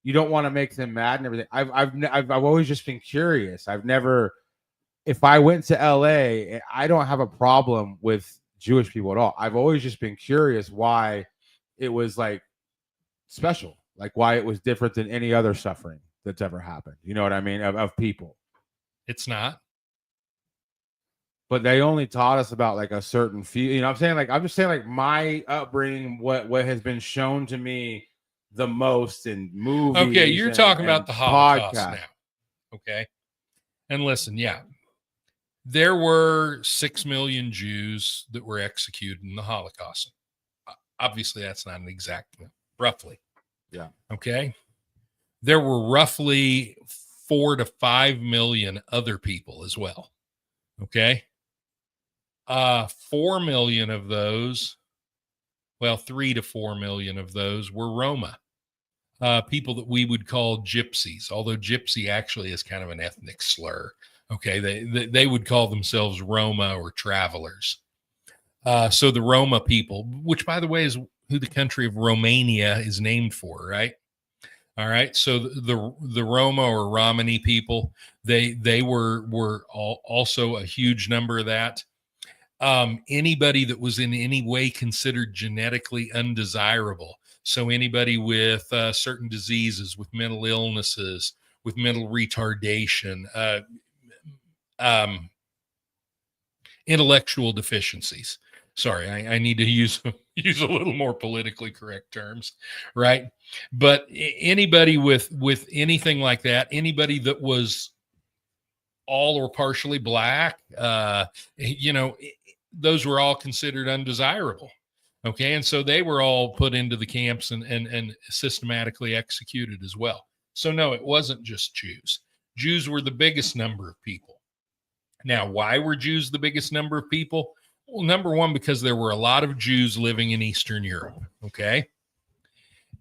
you don't want to make them mad and everything. I've always just been curious. I've never, if I went to LA, I don't have a problem with Jewish people at all. I've always just been curious why it was special, why it was different than any other suffering that's ever happened. You know what I mean? Of people. It's not. But they only taught us about a certain few. You know what I'm saying? I'm just saying my upbringing, what has been shown to me the most in movies. Okay, you're talking about the Holocaust now. Okay. And listen, yeah. There were 6 million Jews that were executed in the Holocaust. Obviously, that's not an exact, roughly. Yeah. Okay. There were roughly 4 to 5 million other people as well. Okay. 4 million of those, 3 to 4 million of those were Roma. People that we would call gypsies, although gypsy actually is kind of an ethnic slur. Okay, they would call themselves Roma or travelers. So the Roma people, which by the way is who the country of Romania is named for, right? All right. So the Roma or Romani people, they were also a huge number of that. Anybody that was in any way considered genetically undesirable. So anybody with certain diseases, with mental illnesses, with mental retardation, intellectual deficiencies. Sorry, I need to use a little more politically correct terms, right? But anybody with anything like that, anybody that was all or partially black, those were all considered undesirable. Okay. And so they were all put into the camps and systematically executed as well. So no, it wasn't just Jews. Jews were the biggest number of people. Now, why were Jews the biggest number of people? Well, number one, because there were a lot of Jews living in Eastern Europe. Okay.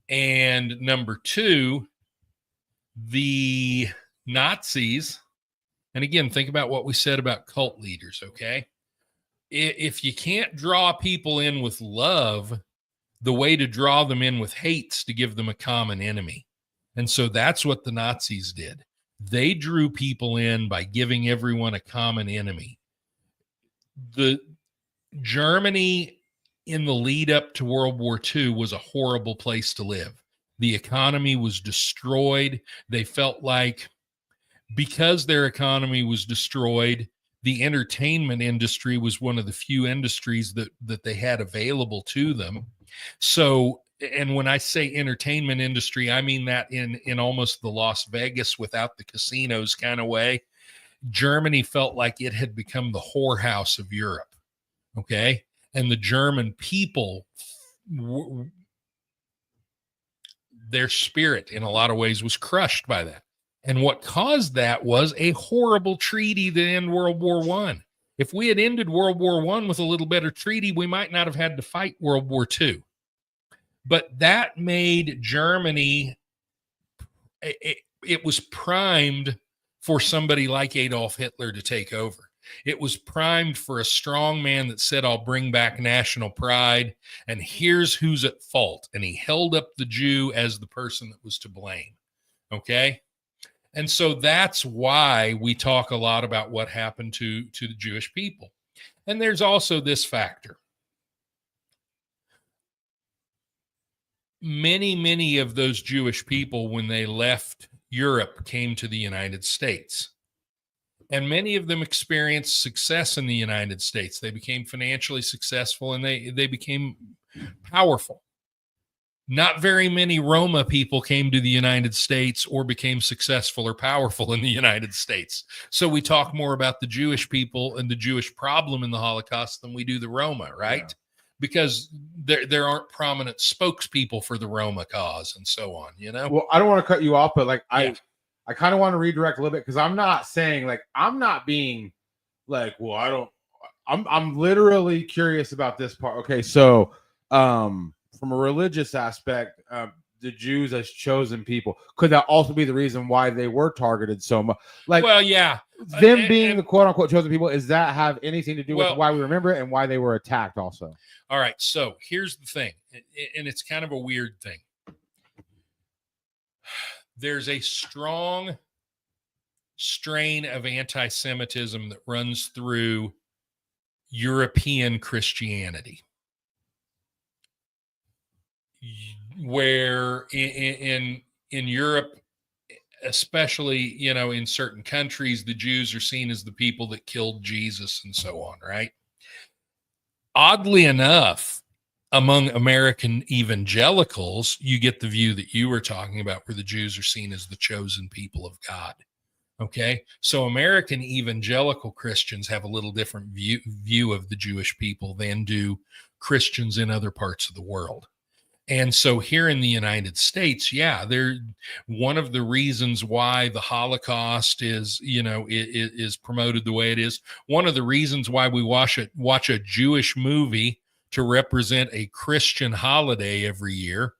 And number two, the Nazis, and again, think about what we said about cult leaders. Okay. If you can't draw people in with love, the way to draw them in with hate's to give them a common enemy. And so that's what the Nazis did. They drew people in by giving everyone a common enemy. The Germany in the lead up to World War II was a horrible place to live. The economy was destroyed. They felt like because their economy was destroyed. The entertainment industry was one of the few industries that they had available to them. So, and when I say entertainment industry, I mean that in almost the Las Vegas without the casinos kind of way. Germany felt like it had become the whorehouse of Europe. Okay. And the German people, their spirit in a lot of ways was crushed by that. And what caused that was a horrible treaty that ended World War I. If we had ended World War I with a little better treaty, we might not have had to fight World War II. But that made Germany, it was primed for somebody like Adolf Hitler to take over. It was primed for a strong man that said, I'll bring back national pride, and here's who's at fault. And he held up the Jew as the person that was to blame. Okay? And so that's why we talk a lot about what happened to the Jewish people. And there's also this factor. Many of those Jewish people, when they left Europe, came to the United States. And many of them experienced success in the United States. They became financially successful and they became powerful. Not very many Roma people came to the United States or became successful or powerful in the United States. So we talk more about the Jewish people and the Jewish problem in the Holocaust than we do the Roma, right? Yeah. Because there aren't prominent spokespeople for the Roma cause and so on, you know? Well, I don't want to cut you off, but like I kind of want to redirect a little bit because I'm not saying like I'm not being like, well, I'm literally curious about this part. Okay, so from a religious aspect, the Jews as chosen people, could that also be the reason why they were targeted so much? Like, well, yeah, them being the quote unquote chosen people, does that have anything to do with why we remember it and why they were attacked also? All right, so here's the thing, and it's kind of a weird thing. There's a strong strain of anti-Semitism that runs through European Christianity, where in Europe, especially, you know, in certain countries, the Jews are seen as the people that killed Jesus and so on, right? Oddly enough, among American evangelicals, you get the view that you were talking about, where the Jews are seen as the chosen people of God. Okay, so American evangelical Christians have a little different view of the Jewish people than do Christians in other parts of the world. And so here in the United States, yeah, they're one of the reasons why the Holocaust is, you know, is promoted the way it is. One of the reasons why we watch a Jewish movie to represent a Christian holiday every year.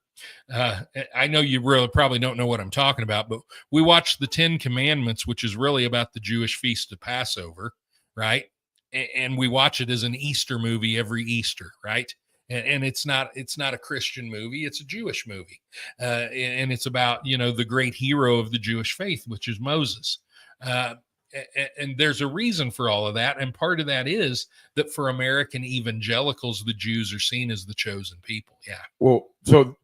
I know you really probably don't know what I'm talking about, but we watch the 10 Commandments, which is really about the Jewish feast of Passover, right? And we watch it as an Easter movie every Easter, right? And it's not a Christian movie, it's a Jewish movie, and it's about, you know, the great hero of the Jewish faith, which is Moses. And there's a reason for all of that, and part of that is that for American evangelicals, the Jews are seen as the chosen people. Yeah. Well, so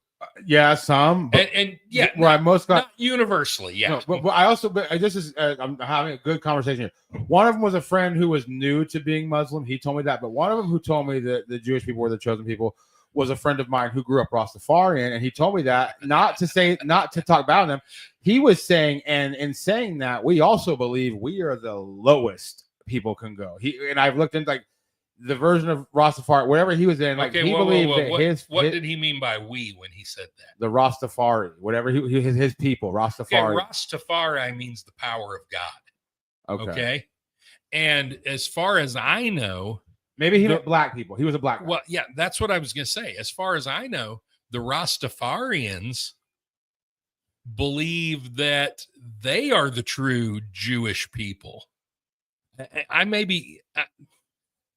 yeah, some, but, and yeah, right, not universally, yeah. No, but I also, I'm having a good conversation here. One of them was a friend who was new to being Muslim. He told me that, but one of them who told me that the Jewish people were the chosen people was a friend of mine who grew up Rastafarian, and he told me that not to talk about them. He was saying, and in saying that, we also believe we are the lowest people can go. And I've looked into like the version of Rastafari, whatever he was in, like he believed that what did he mean by we when he said that? The Rastafari, whatever his people, Rastafari. Okay, Rastafari means the power of God. Okay. And as far as I know, maybe he meant black people. He was a black guy. Well, yeah, that's what I was going to say. As far as I know, the Rastafarians believe that they are the true Jewish people. I may be.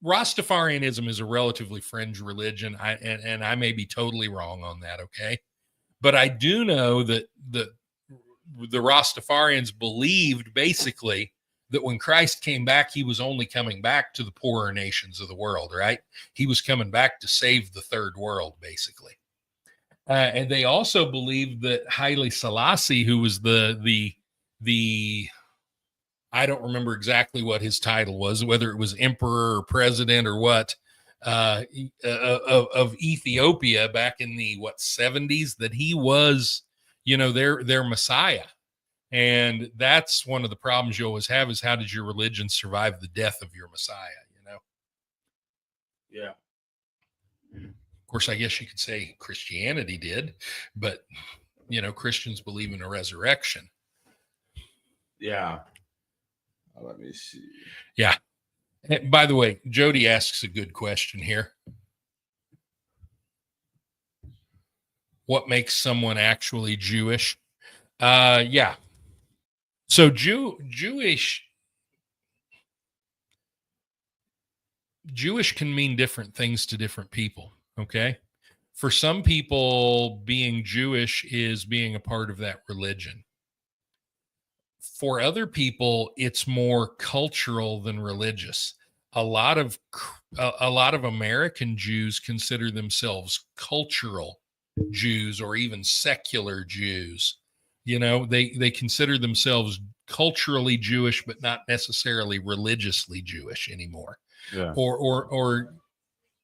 Rastafarianism is a relatively fringe religion, and I may be totally wrong on that, okay? But I do know that the Rastafarians believed basically that when Christ came back, he was only coming back to the poorer nations of the world, right? He was coming back to save the third world, basically. And they also believed that Haile Selassie, who was the I don't remember exactly what his title was, whether it was emperor or president or what, of Ethiopia back in the 70s, that he was, their Messiah. And that's one of the problems you always have, is how did your religion survive the death of your Messiah, Yeah. Of course, I guess you could say Christianity did, but Christians believe in a resurrection. Yeah. Let me see. Yeah. By the way, Jody asks a good question here. What makes someone actually Jewish? Yeah. So Jewish can mean different things to different people. Okay. For some people, being Jewish is being a part of that religion. For other people, it's more cultural than religious. A lot of American Jews consider themselves cultural Jews, or even secular Jews. They consider themselves culturally Jewish, but not necessarily religiously Jewish anymore. Yeah. Or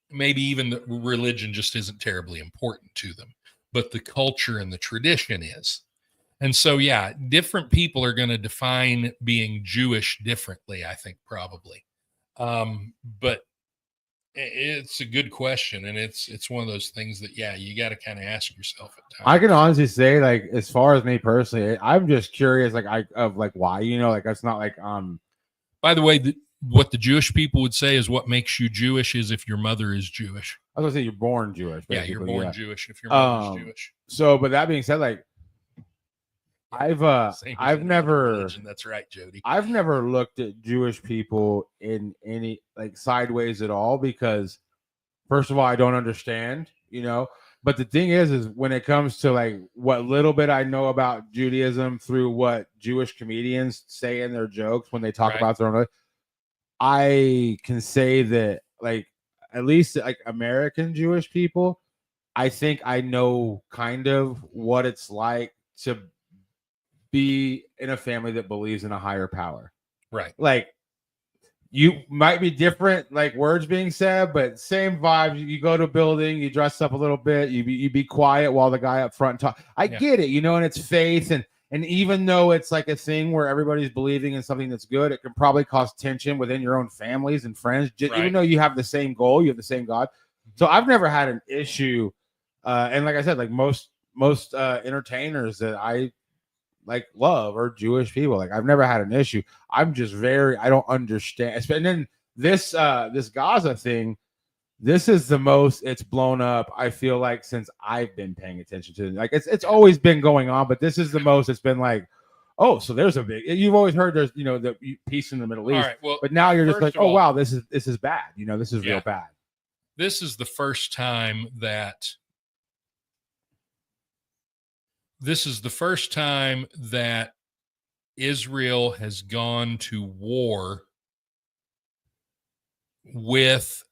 maybe even the religion just isn't terribly important to them, but the culture and the tradition is. And so, yeah, different people are going to define being Jewish differently, I think, probably. But it's a good question, and it's one of those things that, yeah, you got to kind of ask yourself at times. I can honestly say, like, as far as me personally, I'm just curious, like, why, like, that's not like By the way, what the Jewish people would say is, what makes you Jewish is if your mother is Jewish. I was gonna say you're born Jewish. Yeah, you're born Jewish if your mother's Jewish. So, but that being said, like, I've never religion. That's right, Jody. I've never looked at Jewish people in any like sideways at all, because first of all, I don't understand, but the thing is when it comes to like what little bit I know about Judaism through what Jewish comedians say in their jokes when they talk about their own life, I can say that, like, at least like American Jewish people, I think I know kind of what it's like to be in a family that believes in a higher power. Right. Like, you might be different, like words being said, but same vibe. You go to a building, you dress up a little bit, you be quiet while the guy up front talk. I get it, and it's faith, and even though it's like a thing where everybody's believing in something that's good, it can probably cause tension within your own families and friends, even though you have the same goal, you have the same God. So I've never had an issue, and like I said, like most entertainers that I like love are Jewish people. Like, I've never had an issue. I'm just I don't understand. And then this Gaza thing, this is the most it's blown up, I feel like, since I've been paying attention to it. Like, it's always been going on, but this is the most it's been like, oh, so there's a big, you've always heard there's, the peace in the Middle East. All right, well, but now you're just like, oh, wow, this is bad. This is real bad. This is the first time that Israel has gone to war with,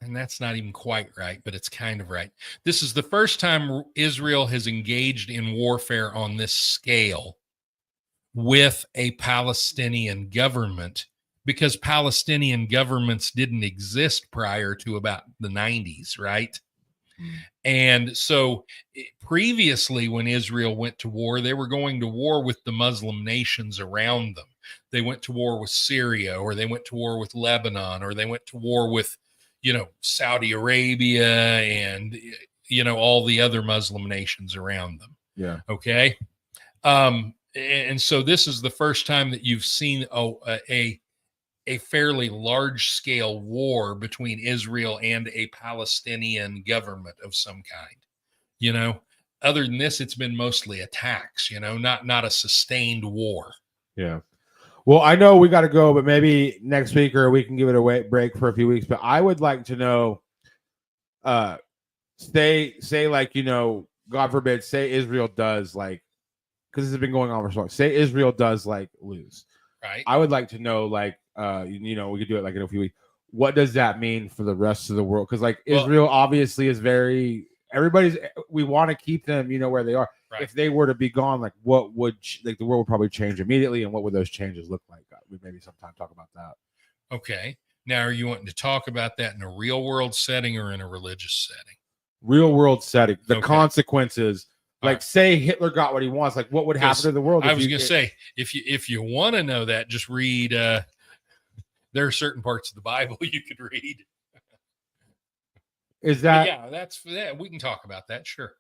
and that's not even quite right, but it's kind of right. This is the first time Israel has engaged in warfare on this scale with a Palestinian government, because Palestinian governments didn't exist prior to about the 90s, right? And so previously, when Israel went to war, they were going to war with the Muslim nations around them. They went to war with Syria, or they went to war with Lebanon, or they went to war with, Saudi Arabia and, all the other Muslim nations around them. Yeah. Okay. And so this is the first time that you've seen a fairly large-scale war between Israel and a Palestinian government of some kind. Other than this, it's been mostly attacks, not a sustained war. Yeah. Well, I know we got to go, but maybe next week, or we can give it a break for a few weeks. But I would like to know, say like, God forbid, say Israel does, like, because this has been going on for so long. Say Israel does, like, lose. Right. I would like to know, like, we could do it like in a few weeks. What does that mean for the rest of the world? Because, like, Israel obviously is very we want to keep them, where they are. Right. If they were to be gone, like what would the world would probably change immediately, and what would those changes look like? We maybe sometime talk about that. Okay. Now, are you wanting to talk about that in a real world setting or in a religious setting? Real world setting, the Okay. consequences. All Like, right. say Hitler got what he wants. Like, what would happen to the world? I was going to say, if you want to know that, just read. There are certain parts of the Bible you could read. Is that we can talk about that, sure.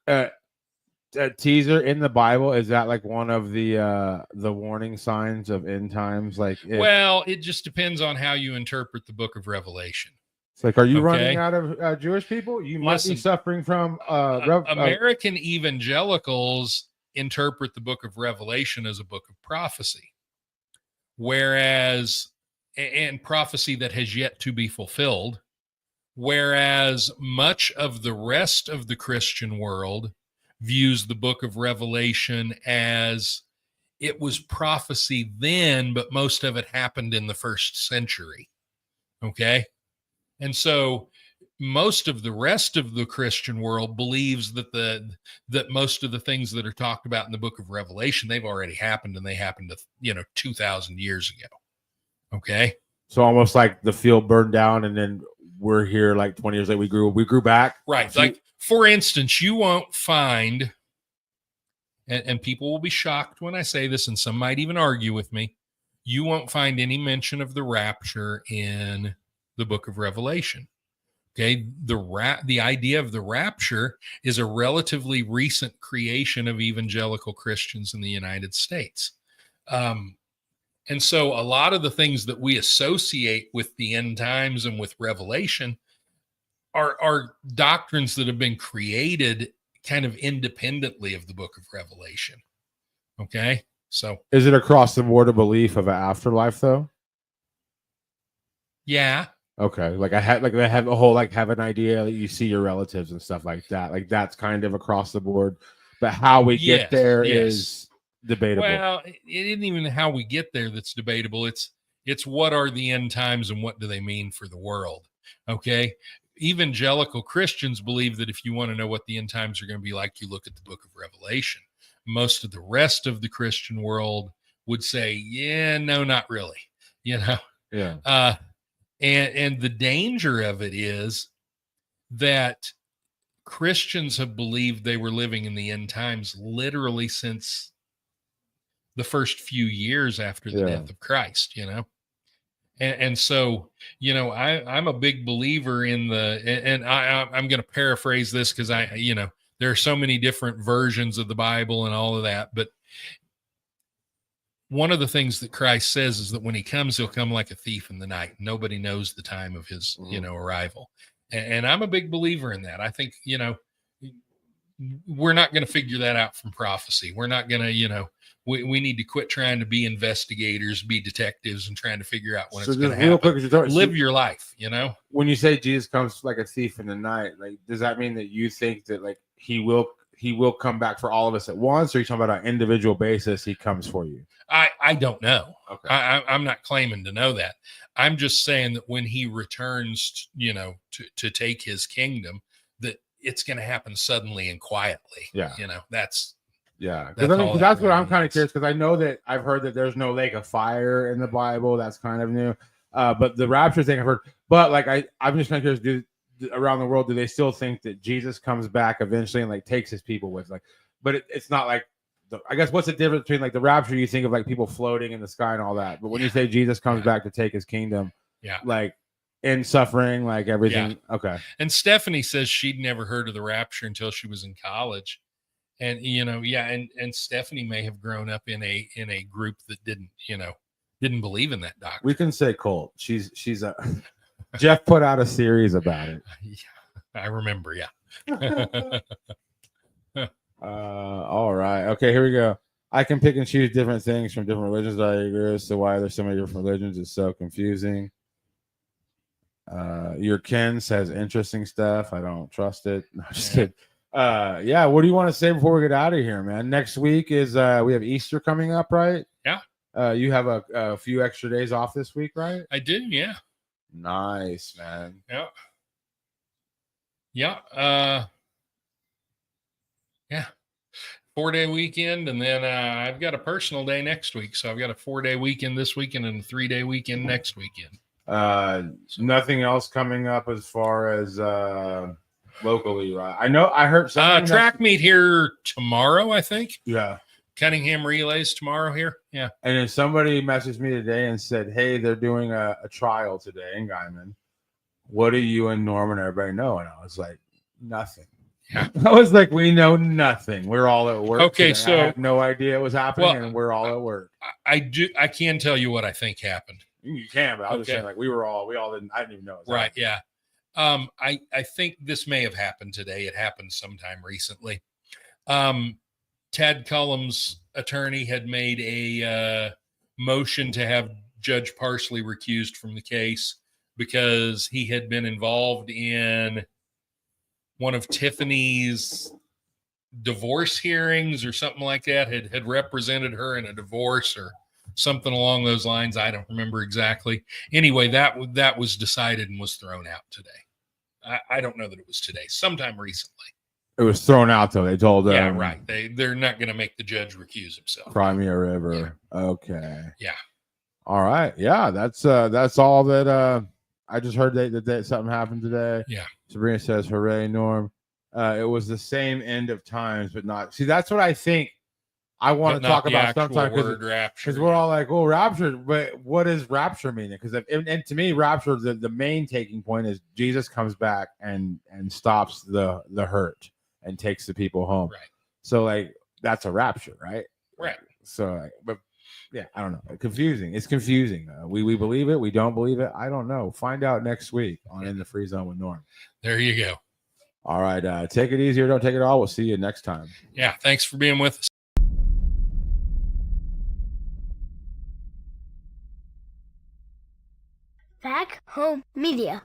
A teaser in the Bible? Is that like one of the warning signs of end times? Like, well, it just depends on how you interpret the book of Revelation. It's like, are you running out of Jewish people? You might be suffering from American evangelicals interpret the book of Revelation as a book of prophecy, whereas and prophecy that has yet to be fulfilled, whereas much of the rest of the Christian world views the book of Revelation as it was prophecy then, but most of it happened in the first century. Okay. And so most of the rest of the Christian world believes that that most of the things that are talked about in the book of Revelation, they've already happened, and they happened 2,000 years ago. Okay. So almost like the field burned down, and then we're here like 20 years later. We grew back. Right. Like, for instance, you won't find, and people will be shocked when I say this, and some might even argue with me, you won't find any mention of the rapture in the book of Revelation. Okay. The idea of the rapture is a relatively recent creation of evangelical Christians in the United States. And so a lot of the things that we associate with the end times and with Revelation are doctrines that have been created kind of independently of the book of Revelation. Okay. So is it across the board a belief of an afterlife though? Yeah. Okay. Like they have a whole, like, have an idea that you see your relatives and stuff like that. Like that's kind of across the board, but how we get there is debatable. Well, it isn't even how we get there that's debatable. It's what are the end times and what do they mean for the world? Okay. Evangelical Christians believe that if you want to know what the end times are going to be like, you look at the book of Revelation. Most of the rest of the Christian world would say, yeah, no, not really. Yeah. And the danger of it is that Christians have believed they were living in the end times literally since the first few years after the death of Christ, And so, I'm a big believer in I'm going to paraphrase this because there are so many different versions of the Bible and all of that. But one of the things that Christ says is that when he comes, he'll come like a thief in the night. Nobody knows the time of his, arrival. And I'm a big believer in that. I think, we're not going to figure that out from prophecy. We're not going to, we need to quit trying to be investigators, be detectives, and trying to figure out when it's going to happen. Quick, live your life, When you say Jesus comes like a thief in the night, like, does that mean that you think that like he will come back for all of us at once, or are you talking about an individual basis? He comes for you. I don't know. Okay. I'm not claiming to know that. I'm just saying that when he returns, to take his kingdom, that it's going to happen suddenly and quietly. Yeah. That's what I'm kind of curious, because I know that I've heard that there's no lake of fire in the Bible. That's kind of new. But the rapture thing I've heard. But like I'm just kind of curious, around the world, do they still think that Jesus comes back eventually and like takes his people with, like, but it's not like I guess what's the difference between like the rapture? You think of like people floating in the sky and all that, but when you say Jesus comes back to take his kingdom, like in suffering, like everything. Okay. And Stephanie says she'd never heard of the rapture until she was in college, and and Stephanie may have grown up in a group that didn't believe in that doctrine. We can say cult. She's a Jeff put out a series about it. Yeah, I remember. Yeah. All right. Okay, here we go. I can pick and choose different things from different religions. I agree as to why there's so many different religions. It's so confusing. Your Ken says interesting stuff. I don't trust it. No, just kidding. What do you want to say before we get out of here, man? Next week is we have Easter coming up, right? Yeah. You have a few extra days off this week, right? I do, yeah. Nice, man. Yeah. Yeah. 4-day weekend. And then I've got a personal day next week. So I've got a 4-day weekend this weekend and a 3-day weekend next weekend. Nothing else coming up as far as locally, right? I know I heard something. Track meet here tomorrow, I think. Yeah. Cunningham Relays tomorrow here. Yeah. And then somebody messaged me today and said, hey, they're doing a trial today in Guyman. What do you and Norman and everybody know? And I was like, nothing. Yeah. I was like, we know nothing. We're all at work. Okay, today. so I have no idea what's happening, and we're all at work. I can tell you what I think happened. You can, but I was just saying, like, we all didn't. I didn't even know. Right? Yeah. I think this may have happened today. It happened sometime recently. Tad Cullum's attorney had made a motion to have Judge Parsley recused from the case because he had been involved in one of Tiffany's divorce hearings or something like that, had represented her in a divorce or something along those lines. I don't remember exactly. Anyway, that was decided and was thrown out today. I don't know that it was today, sometime recently. It was thrown out, though. They told them. Yeah, right. They're not going to make the judge recuse himself. Crimea River. Yeah. Okay. Yeah. All right. Yeah, that's all that I just heard that something happened today. Yeah. Sabrina says, hooray, Norm. It was the same end of times, but not. See, that's what I think I want to talk about sometimes because we're all like, well, rapture, but what does rapture mean? Because and to me, rapture, the main taking point is Jesus comes back and stops the hurt and takes the people home. Right. So like that's a rapture, right? Right. So, but yeah, I don't know. Confusing. It's confusing. We believe it. We don't believe it. I don't know. Find out next week on In the Free Zone with Norm. There you go. All right. Take it easy or don't take it all. We'll see you next time. Yeah. Thanks for being with us. Back Home Media.